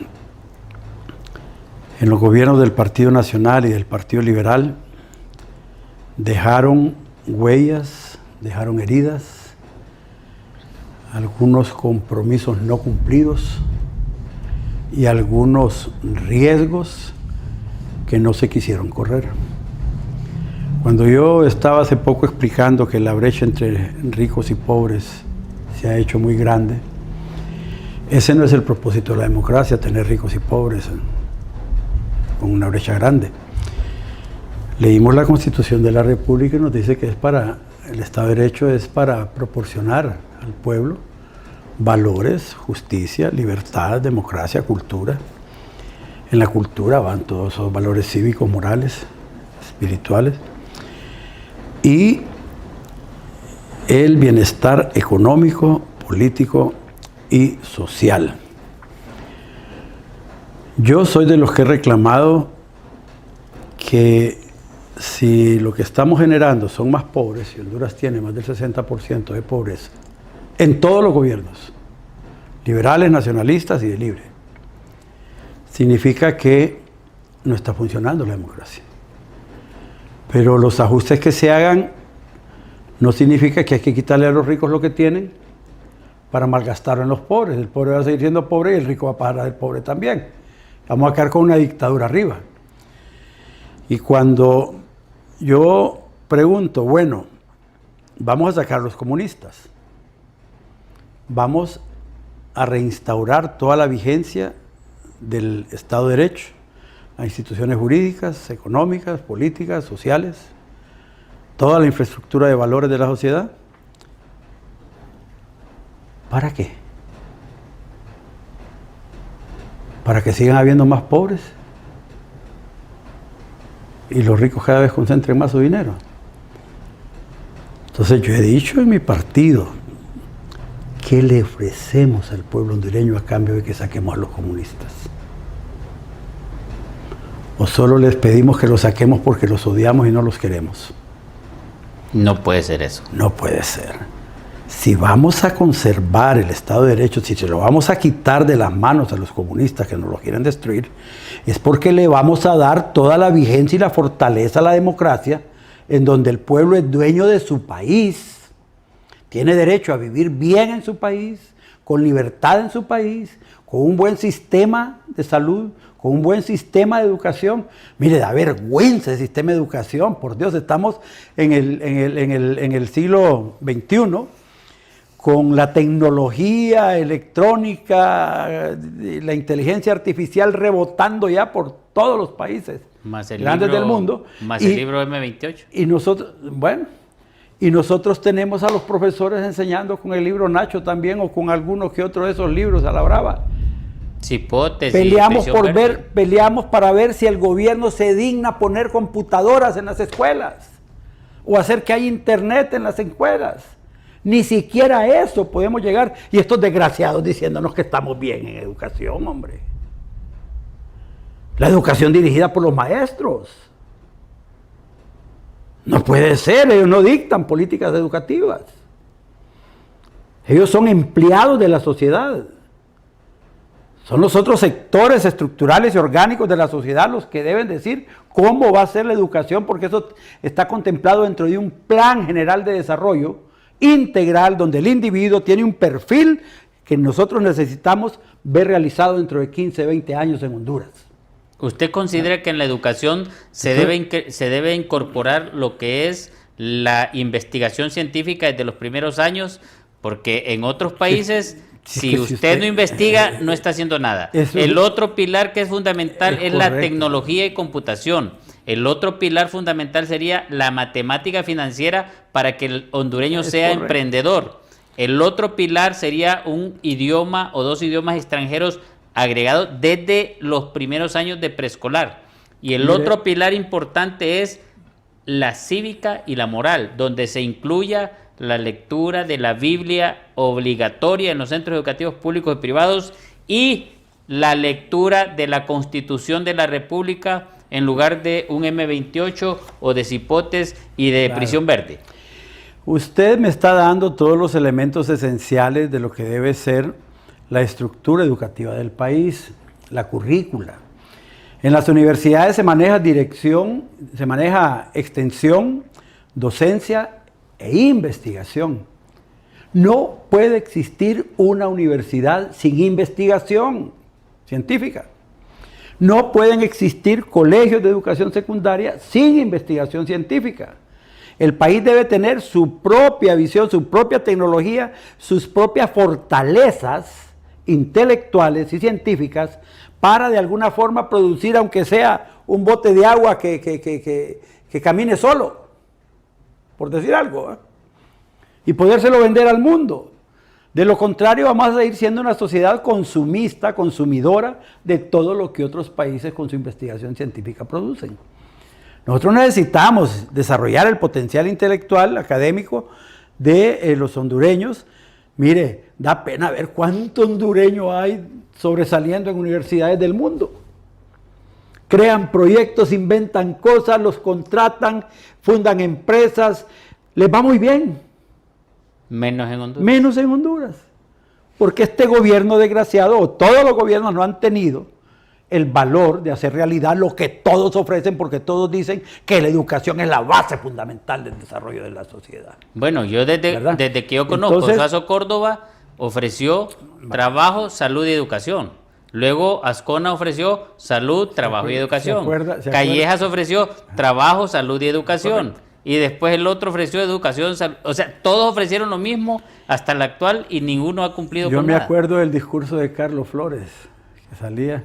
B: en los gobiernos del Partido Nacional y del Partido Liberal dejaron huellas, dejaron heridas, algunos compromisos no cumplidos y algunos riesgos que no se quisieron correr. Cuando yo estaba hace poco explicando que la brecha entre ricos y pobres se ha hecho muy grande, ese no es el propósito de la democracia, tener ricos y pobres con una brecha grande. Leímos la Constitución de la República y nos dice que el Estado de Derecho es para proporcionar al pueblo valores, justicia, libertad, democracia, cultura. En la cultura van todos esos valores cívicos, morales, espirituales. Y el bienestar económico, político y social. Yo soy de los que he reclamado que si lo que estamos generando son más pobres, y Honduras tiene más del 60% de pobreza, en todos los gobiernos, liberales, nacionalistas y de libre, significa que no está funcionando la democracia. Pero los ajustes que se hagan no significa que hay que quitarle a los ricos lo que tienen para malgastarlo en los pobres. El pobre va a seguir siendo pobre y el rico va a pasar a ser pobre también. Vamos a quedar con una dictadura arriba. Y cuando yo pregunto, bueno, vamos a sacar a los comunistas, vamos a reinstaurar toda la vigencia del Estado de Derecho, a instituciones jurídicas, económicas, políticas, sociales, toda la infraestructura de valores de la sociedad. ¿Para qué? ¿Para que sigan habiendo más pobres y los ricos cada vez concentren más su dinero? Entonces yo he dicho en mi partido, ¿qué le ofrecemos al pueblo hondureño a cambio de que saquemos a los comunistas? ¿O solo les pedimos que los saquemos porque los odiamos y no los queremos?
A: No puede ser eso.
B: No puede ser. Si vamos a conservar el Estado de Derecho, si se lo vamos a quitar de las manos a los comunistas que nos lo quieren destruir, es porque le vamos a dar toda la vigencia y la fortaleza a la democracia, en donde el pueblo es dueño de su país, tiene derecho a vivir bien en su país, con libertad en su país, con un buen sistema de salud, con un buen sistema de educación. Mire, da vergüenza el sistema de educación, por Dios, estamos en el siglo XXI, con la tecnología electrónica, la inteligencia artificial rebotando ya por todos los países grandes del mundo.
A: Más el libro M28.
B: Y nosotros, bueno, y nosotros tenemos a los profesores enseñando con el libro Nacho también, o con algunos que otros de esos libros a la brava.
A: Cipotes.
B: Peleamos para ver si el gobierno se digna poner computadoras en las escuelas, o hacer que haya internet en las escuelas. Ni siquiera eso podemos llegar. Y estos desgraciados diciéndonos que estamos bien en educación, hombre. La educación dirigida por los maestros. No puede ser, ellos no dictan políticas educativas. Ellos son empleados de la sociedad. Son los otros sectores estructurales y orgánicos de la sociedad los que deben decir cómo va a ser la educación, porque eso está contemplado dentro de un plan general de desarrollo integral, donde el individuo tiene un perfil que nosotros necesitamos ver realizado dentro de 15, 20 años en Honduras.
A: ¿Usted considera que en la educación se debe incorporar lo que es la investigación científica desde los primeros años? Porque en otros países, si usted no investiga, no está haciendo nada. El otro pilar que es fundamental es la tecnología y computación. El otro pilar fundamental sería la matemática financiera para que el hondureño sea emprendedor. El otro pilar sería un idioma o dos idiomas extranjeros agregados desde los primeros años de preescolar. Y el otro pilar importante es la cívica y la moral, donde se incluya la lectura de la Biblia obligatoria en los centros educativos públicos y privados y la lectura de la Constitución de la República en lugar de un M28 o de cipotes y de prisión verde.
B: Usted me está dando todos los elementos esenciales de lo que debe ser la estructura educativa del país, la currícula. En las universidades se maneja dirección, se maneja extensión, docencia e investigación. No puede existir una universidad sin investigación científica. No pueden existir colegios de educación secundaria sin investigación científica. El país debe tener su propia visión, su propia tecnología, sus propias fortalezas intelectuales y científicas para de alguna forma producir, aunque sea un bote de agua que camine solo, por decir algo, y podérselo vender al mundo. De lo contrario, vamos a seguir siendo una sociedad consumista, consumidora de todo lo que otros países con su investigación científica producen. Nosotros necesitamos desarrollar el potencial intelectual, académico de los hondureños. Mire, da pena ver cuánto hondureño hay sobresaliendo en universidades del mundo. Crean proyectos, inventan cosas, los contratan, fundan empresas, les va muy bien.
A: Menos en Honduras.
B: Menos en Honduras. Porque este gobierno desgraciado, o todos los gobiernos no han tenido el valor de hacer realidad lo que todos ofrecen, porque todos dicen que la educación es la base fundamental del desarrollo de la sociedad.
A: Bueno, yo desde que yo conozco,
B: Entonces,
A: Suazo Córdoba ofreció trabajo, salud y educación. Luego Ascona ofreció salud, trabajo y educación. Callejas ofreció trabajo, salud y educación.
B: Correcto.
A: Y después el otro ofreció educación, salud. O sea, todos ofrecieron lo mismo hasta la actual y ninguno ha cumplido con nada.
B: Yo me acuerdo del discurso de Carlos Flores, que salía: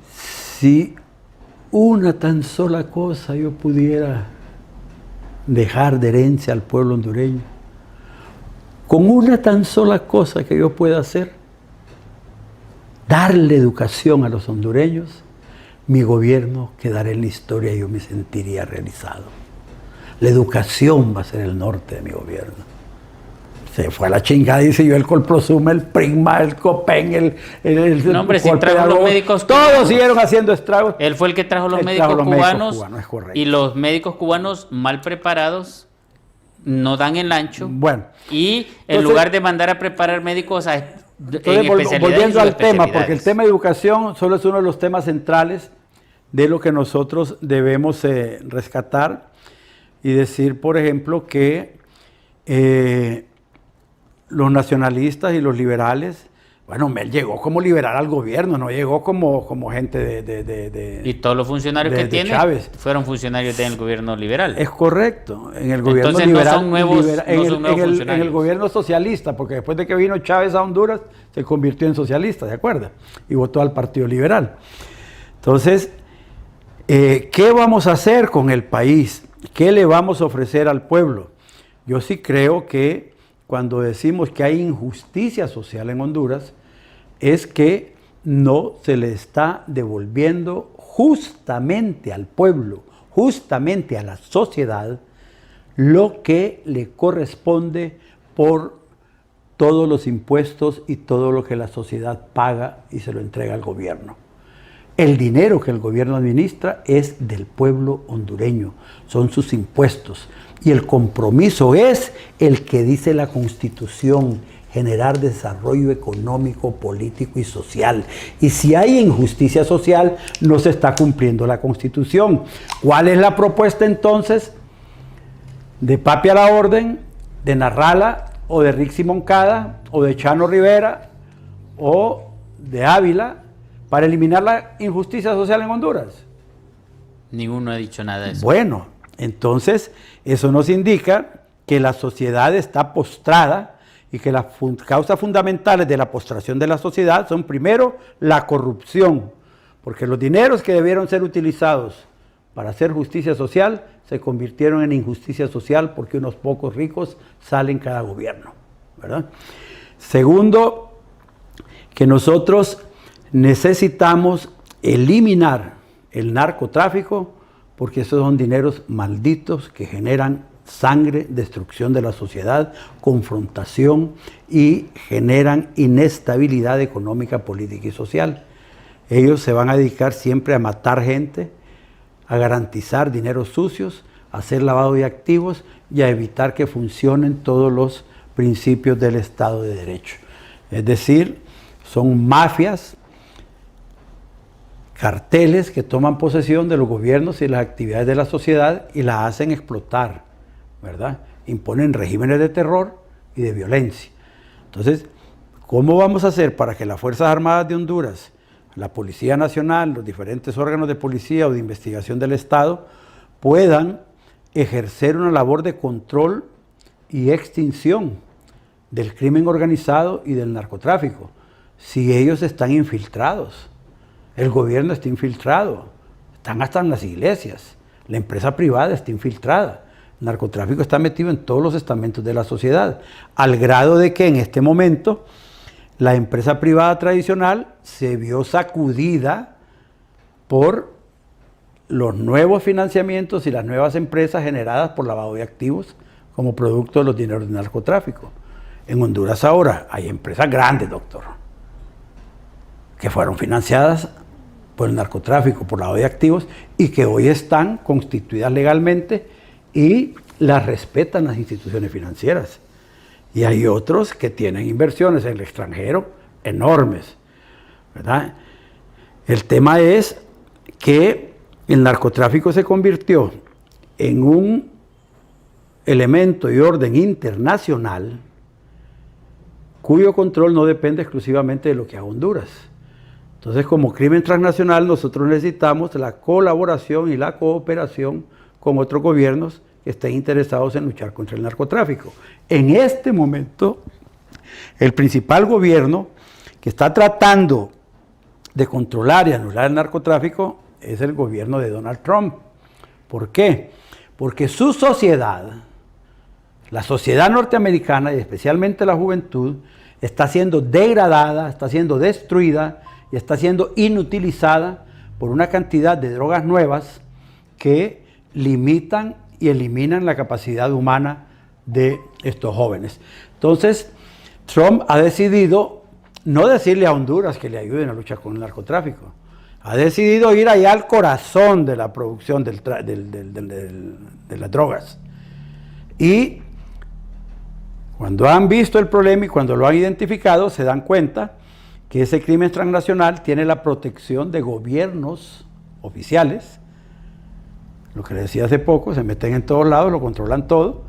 B: si una tan sola cosa yo pudiera dejar de herencia al pueblo hondureño, con una tan sola cosa que yo pueda hacer, darle educación a los hondureños, mi gobierno quedará en la historia y yo me sentiría realizado. La educación va a ser el norte de mi gobierno. Se fue a la chingada, dice yo, el Colprosuma, el Prisma, el Copen,
A: No, hombre, si trajo los médicos
B: todos
A: cubanos.
B: siguieron haciendo estragos.
A: Él fue el que trajo los
B: Él
A: médicos
B: trajo los
A: cubanos,
B: médicos cubanos, es correcto.
A: y los médicos cubanos mal preparados no dan el ancho.
B: Bueno,
A: Y en
B: entonces,
A: lugar de mandar a preparar médicos en
B: entonces,
A: especialidades
B: volviendo
A: y
B: al tema, porque el
A: subespecialidades.
B: tema de educación solo es uno de los temas centrales de lo que nosotros debemos rescatar y decir, por ejemplo, que los nacionalistas y los liberales, bueno, Mel llegó como liberal al gobierno, no llegó como gente de
A: Y todos los funcionarios que tiene
B: Chávez.
A: fueron funcionarios del gobierno liberal.
B: Es correcto, en el gobierno
A: Entonces,
B: liberal,
A: no son nuevos
B: en el
A: funcionarios.
B: gobierno socialista, porque después de que vino Chávez a Honduras, se convirtió en socialista, ¿de acuerdo? Y votó al Partido Liberal. Entonces, ¿qué vamos a hacer con el país? ¿Qué le vamos a ofrecer al pueblo? Yo sí creo que cuando decimos que hay injusticia social en Honduras, es que no se le está devolviendo justamente al pueblo, justamente a la sociedad, lo que le corresponde por todos los impuestos y todo lo que la sociedad paga y se lo entrega al gobierno. El dinero que el gobierno administra es del pueblo hondureño, son sus impuestos. Y el compromiso es el que dice la Constitución: generar desarrollo económico, político y social. Y si hay injusticia social, no se está cumpliendo la Constitución. ¿Cuál es la propuesta entonces de Papi a la Orden, de Narrala, o de Rixi Moncada, o de Chano Rivera, o de Ávila, para eliminar la injusticia social en Honduras?
A: Ninguno ha dicho nada de eso.
B: Bueno, entonces eso nos indica que la sociedad está postrada y que las causas fundamentales de la postración de la sociedad son, primero, la corrupción, porque los dineros que debieron ser utilizados para hacer justicia social se convirtieron en injusticia social porque unos pocos ricos salen cada gobierno, ¿verdad? Segundo, que nosotros necesitamos eliminar el narcotráfico, porque esos son dineros malditos que generan sangre, destrucción de la sociedad, confrontación y generan inestabilidad económica, política y social. Ellos se van a dedicar siempre a matar gente, a garantizar dineros sucios, a hacer lavado de activos y a evitar que funcionen todos los principios del Estado de Derecho. Es decir, son mafias, carteles que toman posesión de los gobiernos y las actividades de la sociedad y la hacen explotar, ¿verdad? Imponen regímenes de terror y de violencia. Entonces, ¿cómo vamos a hacer para que las Fuerzas Armadas de Honduras, la Policía Nacional, los diferentes órganos de policía o de investigación del Estado puedan ejercer una labor de control y extinción del crimen organizado y del narcotráfico si ellos están infiltrados? El gobierno está infiltrado, están hasta en las iglesias, la empresa privada está infiltrada. El narcotráfico está metido en todos los estamentos de la sociedad, al grado de que en este momento la empresa privada tradicional se vio sacudida por los nuevos financiamientos y las nuevas empresas generadas por lavado de activos como producto de los dineros del narcotráfico. En Honduras ahora hay empresas grandes, doctor, que fueron financiadas por el narcotráfico, por lavado de activos, y que hoy están constituidas legalmente y las respetan las instituciones financieras. Y hay otros que tienen inversiones en el extranjero enormes, ¿verdad? El tema es que el narcotráfico se convirtió en un elemento y orden internacional cuyo control no depende exclusivamente de lo que haga Honduras. Entonces, como crimen transnacional, nosotros necesitamos la colaboración y la cooperación con otros gobiernos que estén interesados en luchar contra el narcotráfico. En este momento, el principal gobierno que está tratando de controlar y anular el narcotráfico es el gobierno de Donald Trump. ¿Por qué? Porque su sociedad, la sociedad norteamericana y especialmente la juventud, está siendo degradada, está siendo destruida y está siendo inutilizada por una cantidad de drogas nuevas que limitan y eliminan la capacidad humana de estos jóvenes. Entonces, Trump ha decidido no decirle a Honduras que le ayuden a luchar con el narcotráfico. Ha decidido ir allá al corazón de la producción de las drogas. Y cuando han visto el problema y cuando lo han identificado, se dan cuenta que ese crimen transnacional tiene la protección de gobiernos oficiales. Lo que les decía hace poco, se meten en todos lados, lo controlan todo.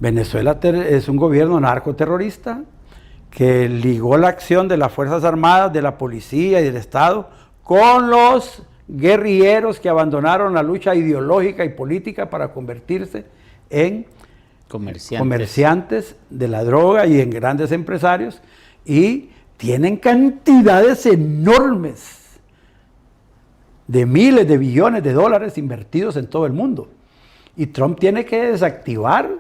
B: Venezuela es un gobierno narcoterrorista que ligó la acción de las Fuerzas Armadas, de la policía y del Estado con los guerrilleros que abandonaron la lucha ideológica y política para convertirse en comerciantes de la droga y en grandes empresarios, y tienen cantidades enormes de miles de billones de dólares invertidos en todo el mundo. Y Trump tiene que desactivar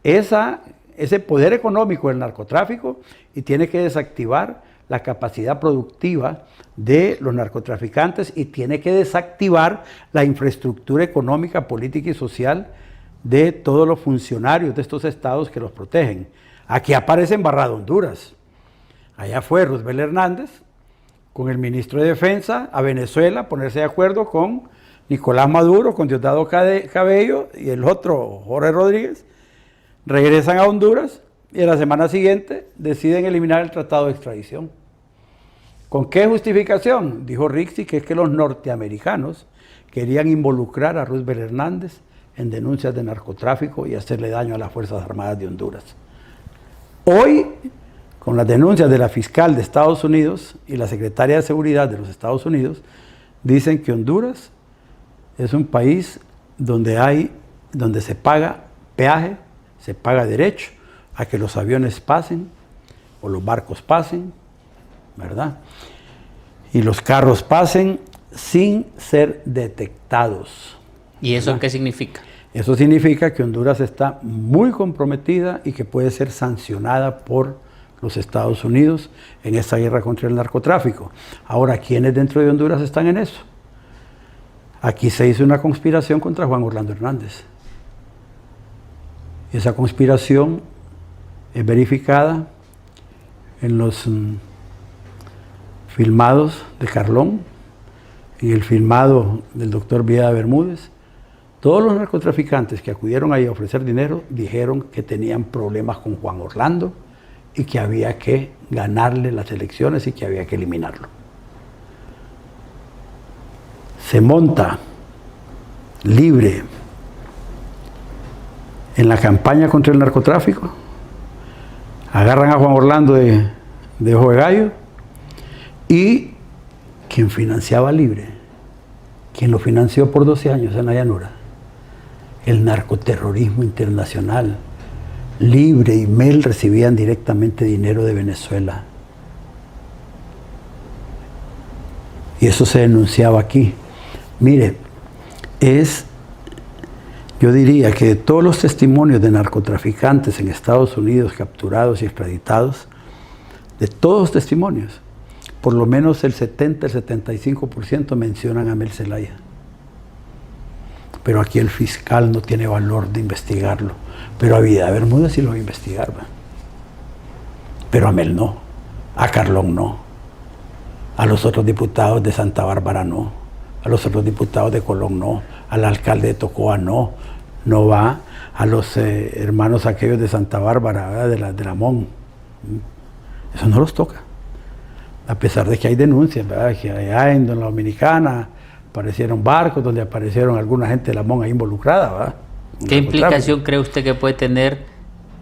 B: ese poder económico del narcotráfico y tiene que desactivar la capacidad productiva de los narcotraficantes y tiene que desactivar la infraestructura económica, política y social de todos los funcionarios de estos estados que los protegen. Aquí aparece embarrado Honduras. Allá fue Roosevelt Hernández con el ministro de Defensa a Venezuela, ponerse de acuerdo con Nicolás Maduro, con Diosdado Cabello y el otro, Jorge Rodríguez. Regresan a Honduras y a la semana siguiente deciden eliminar el tratado de extradición. ¿Con qué justificación? Dijo Rixi que es que los norteamericanos querían involucrar a Roosevelt Hernández en denuncias de narcotráfico y hacerle daño a las Fuerzas Armadas de Honduras. Hoy, con las denuncias de la fiscal de Estados Unidos y la secretaria de Seguridad de los Estados Unidos, dicen que Honduras es un país donde se paga peaje, se paga derecho a que los aviones pasen o los barcos pasen, ¿verdad? Y los carros pasen sin ser detectados.
A: ¿Y eso qué significa?
B: Eso significa que Honduras está muy comprometida y que puede ser sancionada por los Estados Unidos en esta guerra contra el narcotráfico. Ahora, ¿quiénes dentro de Honduras están en eso? Aquí se hizo una conspiración contra Juan Orlando Hernández. Esa conspiración es verificada en los filmados de Carlón, en el filmado del doctor Villada Bermúdez. Todos los narcotraficantes que acudieron ahí a ofrecer dinero dijeron que tenían problemas con Juan Orlando y que había que ganarle las elecciones y que había que eliminarlo. Se monta Libre en la campaña contra el narcotráfico, agarran a Juan Orlando de ojo de gallo, y quien financiaba Libre, quien lo financió por 12 años en la llanura, el narcoterrorismo internacional. Libre y Mel recibían directamente dinero de Venezuela. Y eso se denunciaba aquí. Mire, Yo diría que de todos los testimonios de narcotraficantes en Estados Unidos capturados y extraditados, de todos los testimonios, por lo menos el 70, el 75% mencionan a Mel Zelaya. Pero aquí el fiscal no tiene valor de investigarlo. Pero a Vida Bermúdez sí lo va a investigar, ¿va? Pero a Mel no, a Carlón no, a los otros diputados de Santa Bárbara no, a los otros diputados de Colón no, al alcalde de Tocoa no va, a los hermanos aquellos de Santa Bárbara, ¿verdad? de la MON. Eso no los toca. A pesar de que hay denuncias, ¿verdad? Que allá en la Dominicana aparecieron barcos donde aparecieron alguna gente de la MON ahí involucrada, ¿verdad?
A: ¿Qué implicación cree usted que puede tener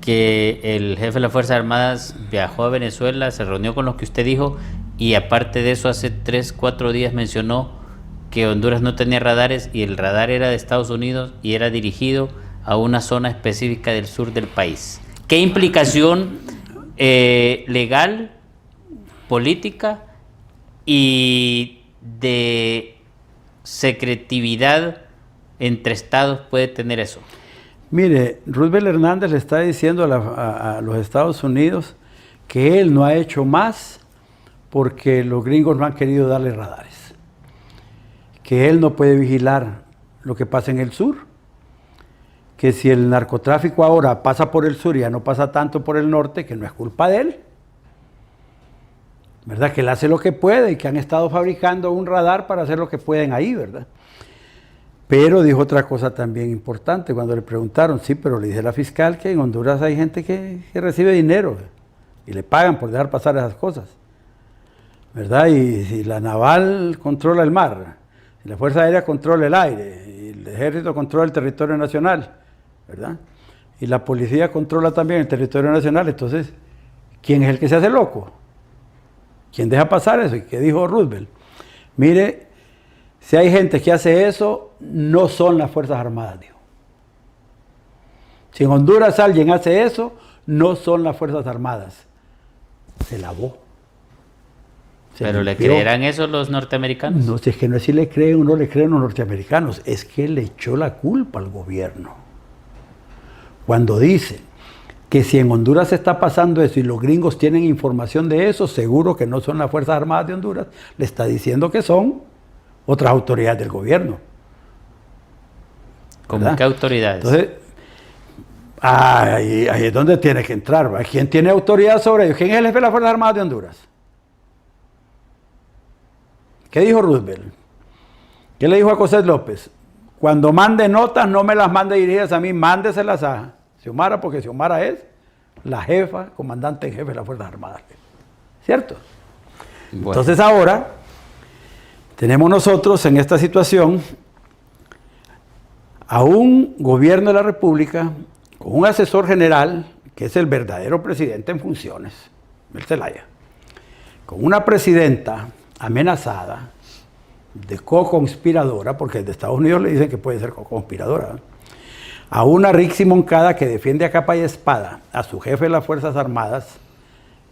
A: que el jefe de las Fuerzas Armadas viajó a Venezuela, se reunió con los que usted dijo, y aparte de eso hace 3, 4 días mencionó que Honduras no tenía radares y el radar era de Estados Unidos y era dirigido a una zona específica del sur del país? ¿Qué implicación legal, política y de secretividad entre estados puede tener eso?
B: Mire, Roosevelt Hernández le está diciendo a los Estados Unidos que él no ha hecho más porque los gringos no han querido darle radares, que él no puede vigilar lo que pasa en el sur, que si el narcotráfico ahora pasa por el sur y ya no pasa tanto por el norte, que no es culpa de él, ¿verdad? Que él hace lo que puede y que han estado fabricando un radar para hacer lo que pueden ahí, ¿verdad? Pero dijo otra cosa también importante cuando le preguntaron, sí, pero le dice la fiscal que en Honduras hay gente que recibe dinero y le pagan por dejar pasar esas cosas, ¿verdad? Y si la naval controla el mar, si la Fuerza Aérea controla el aire, y el ejército controla el territorio nacional, ¿verdad? Y la policía controla también el territorio nacional, entonces, ¿quién es el que se hace loco? ¿Quién deja pasar eso? ¿Y qué dijo Roosevelt? Mire, si hay gente que hace eso, no son las Fuerzas Armadas, dijo. Si en Honduras alguien hace eso, no son las Fuerzas Armadas. Se lavó.
A: ¿Pero le creerán eso los norteamericanos?
B: No, si es que no es si le creen o no le creen los norteamericanos, es que le echó la culpa al gobierno. Cuando dice que si en Honduras está pasando eso y los gringos tienen información de eso, seguro que no son las Fuerzas Armadas de Honduras, le está diciendo que son otras autoridades del gobierno.
A: ¿Cómo
B: ¿verdad?
A: qué autoridades?
B: Entonces, ahí es donde tiene que entrar, ¿verdad? ¿Quién tiene autoridad sobre ellos? ¿Quién es el jefe de las Fuerzas Armadas de Honduras? ¿Qué dijo Roosevelt? ¿Qué le dijo a José López? Cuando mande notas, no me las mande dirigidas a mí, mándeselas a Xiomara, porque Xiomara es la jefa, comandante en jefe de las Fuerzas Armadas. ¿Cierto? Bueno. Entonces ahora tenemos nosotros en esta situación a un gobierno de la República con un asesor general, que es el verdadero presidente en funciones, Mel Zelaya, con una presidenta amenazada de co-conspiradora, porque de Estados Unidos le dicen que puede ser co-conspiradora, a una Rixi Moncada que defiende a capa y espada a su jefe de las Fuerzas Armadas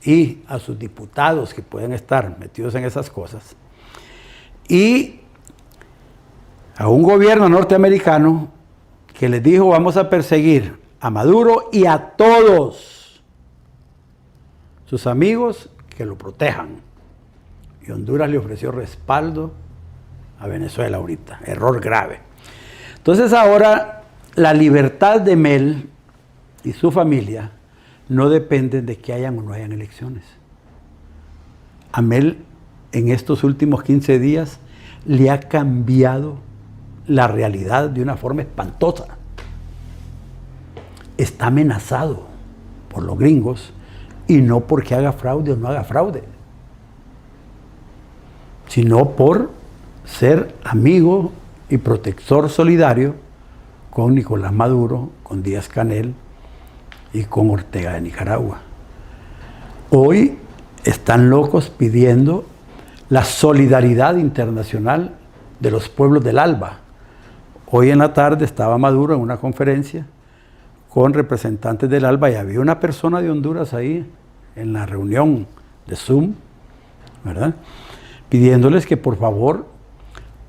B: y a sus diputados que pueden estar metidos en esas cosas, y a un gobierno norteamericano que les dijo vamos a perseguir a Maduro y a todos sus amigos que lo protejan. Y Honduras le ofreció respaldo a Venezuela ahorita, error grave. Entonces ahora la libertad de Mel y su familia no dependen de que hayan o no hayan elecciones. A Mel en estos últimos 15 días le ha cambiado la realidad de una forma espantosa. Está amenazado por los gringos y no porque haga fraude o no haga fraude, sino por ser amigo y protector solidario con Nicolás Maduro, con Díaz-Canel y con Ortega de Nicaragua. Hoy están locos pidiendo la solidaridad internacional de los pueblos del ALBA. Hoy en la tarde estaba Maduro en una conferencia con representantes del ALBA y había una persona de Honduras ahí en la reunión de Zoom, ¿verdad?, pidiéndoles que por favor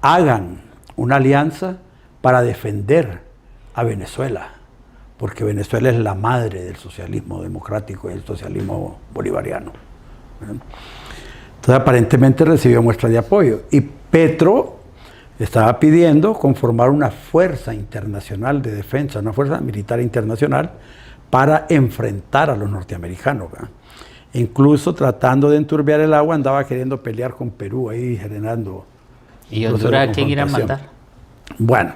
B: hagan una alianza para defender a Venezuela, porque Venezuela es la madre del socialismo democrático y el socialismo bolivariano. Entonces aparentemente recibió muestras de apoyo. Y Petro estaba pidiendo conformar una fuerza internacional de defensa, una fuerza militar internacional para enfrentar a los norteamericanos, ¿verdad? Incluso tratando de enturbiar el agua, andaba queriendo pelear con Perú, ahí generando...
A: ¿Y Honduras a quién irá a mandar?
B: Bueno,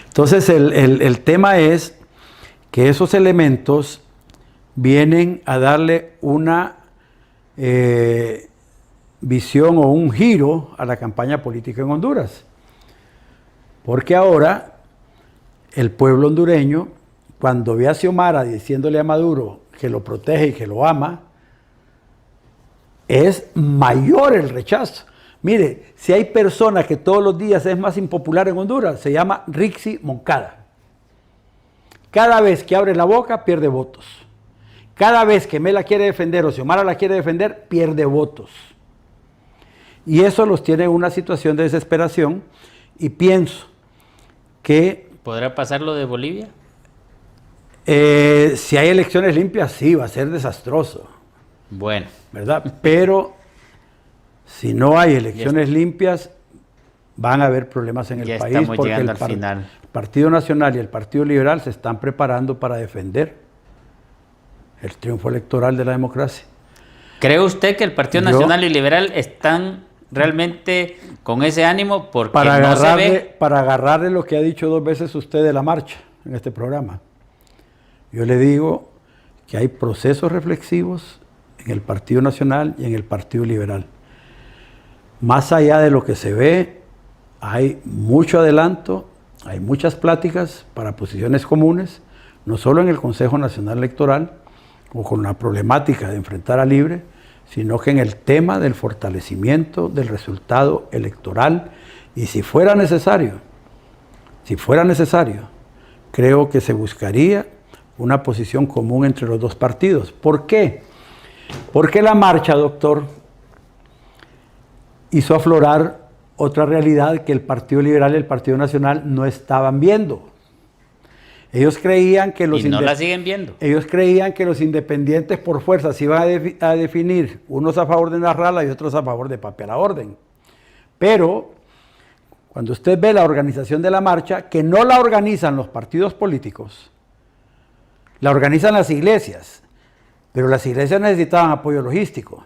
B: entonces el tema es que esos elementos vienen a darle una visión o un giro a la campaña política en Honduras. Porque ahora el pueblo hondureño, cuando ve a Xiomara diciéndole a Maduro que lo protege y que lo ama, es mayor el rechazo. Mire, si hay persona que todos los días es más impopular en Honduras, se llama Rixi Moncada. Cada vez que abre la boca, pierde votos. Cada vez que Mela quiere defender o Xiomara la quiere defender, pierde votos. Y eso los tiene en una situación de desesperación, y pienso que...
A: ¿Podrá pasar lo de Bolivia?
B: Si hay elecciones limpias, sí, va a ser desastroso.
A: Bueno.
B: ¿Verdad? Pero si no hay elecciones limpias, van a haber problemas en el país, porque el Partido Nacional y el Partido Liberal se están preparando para defender el triunfo electoral de la democracia.
A: ¿Cree usted que el Partido Nacional y Liberal están realmente con ese ánimo? Porque
B: para agarrarle lo que ha dicho 2 veces usted de la marcha en este programa. Yo le digo que hay procesos reflexivos en el Partido Nacional y en el Partido Liberal. Más allá de lo que se ve, hay mucho adelanto, hay muchas pláticas para posiciones comunes, no solo en el Consejo Nacional Electoral, o con la problemática de enfrentar a Libre, sino que en el tema del fortalecimiento del resultado electoral, y si fuera necesario, creo que se buscaría una posición común entre los dos partidos. ¿Por qué? Porque la marcha, doctor, hizo aflorar otra realidad que el Partido Liberal y el Partido Nacional no estaban viendo. Ellos creían que los...
A: Y no la siguen viendo.
B: Ellos creían que los independientes por fuerza se iban a definir, unos a favor de Narrala y otros a favor de Papi a la Orden. Pero cuando usted ve la organización de la marcha, que no la organizan los partidos políticos, la organizan las iglesias, pero las iglesias necesitaban apoyo logístico.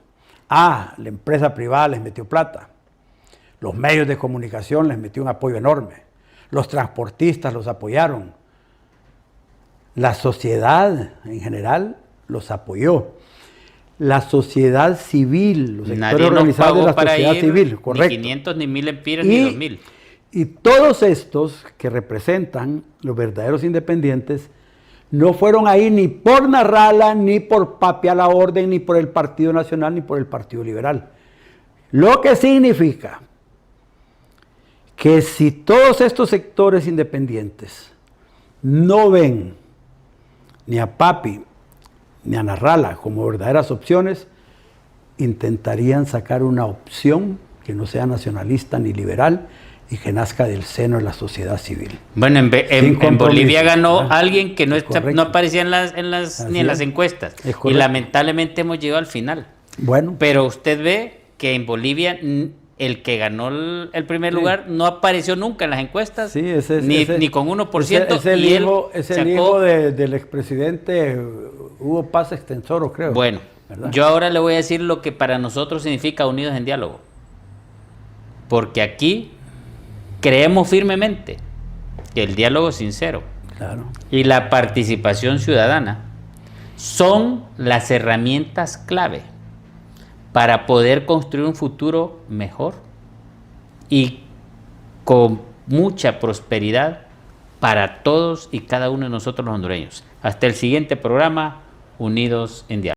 B: La empresa privada les metió plata. Los medios de comunicación les metió un apoyo enorme. Los transportistas los apoyaron. La sociedad en general los apoyó. La sociedad civil, los sectores organizados de la sociedad civil, correcto.
A: Ni 500, ni 1000 empiras, ni 2000.
B: Y todos estos que representan los verdaderos independientes no fueron ahí ni por Narrala, ni por Papi a la Orden, ni por el Partido Nacional, ni por el Partido Liberal. Lo que significa que si todos estos sectores independientes no ven ni a Papi ni a Narrala como verdaderas opciones, intentarían sacar una opción que no sea nacionalista ni liberal y que nazca del seno de la sociedad civil.
A: Bueno, en Bolivia ganó alguien que no aparecía ni en las encuestas. Y lamentablemente hemos llegado al final.
B: Bueno.
A: Pero usted ve que en Bolivia el que ganó el primer lugar no apareció nunca en las encuestas, ni con 1%.
B: Es el hijo del expresidente Hugo Paz Extensoro, creo.
A: Bueno, ¿verdad? Yo ahora le voy a decir lo que para nosotros significa Unidos en Diálogo. Porque aquí creemos firmemente que el diálogo sincero, claro, y la participación ciudadana son las herramientas clave para poder construir un futuro mejor y con mucha prosperidad para todos y cada uno de nosotros los hondureños. Hasta el siguiente programa, Unidos en Diálogo.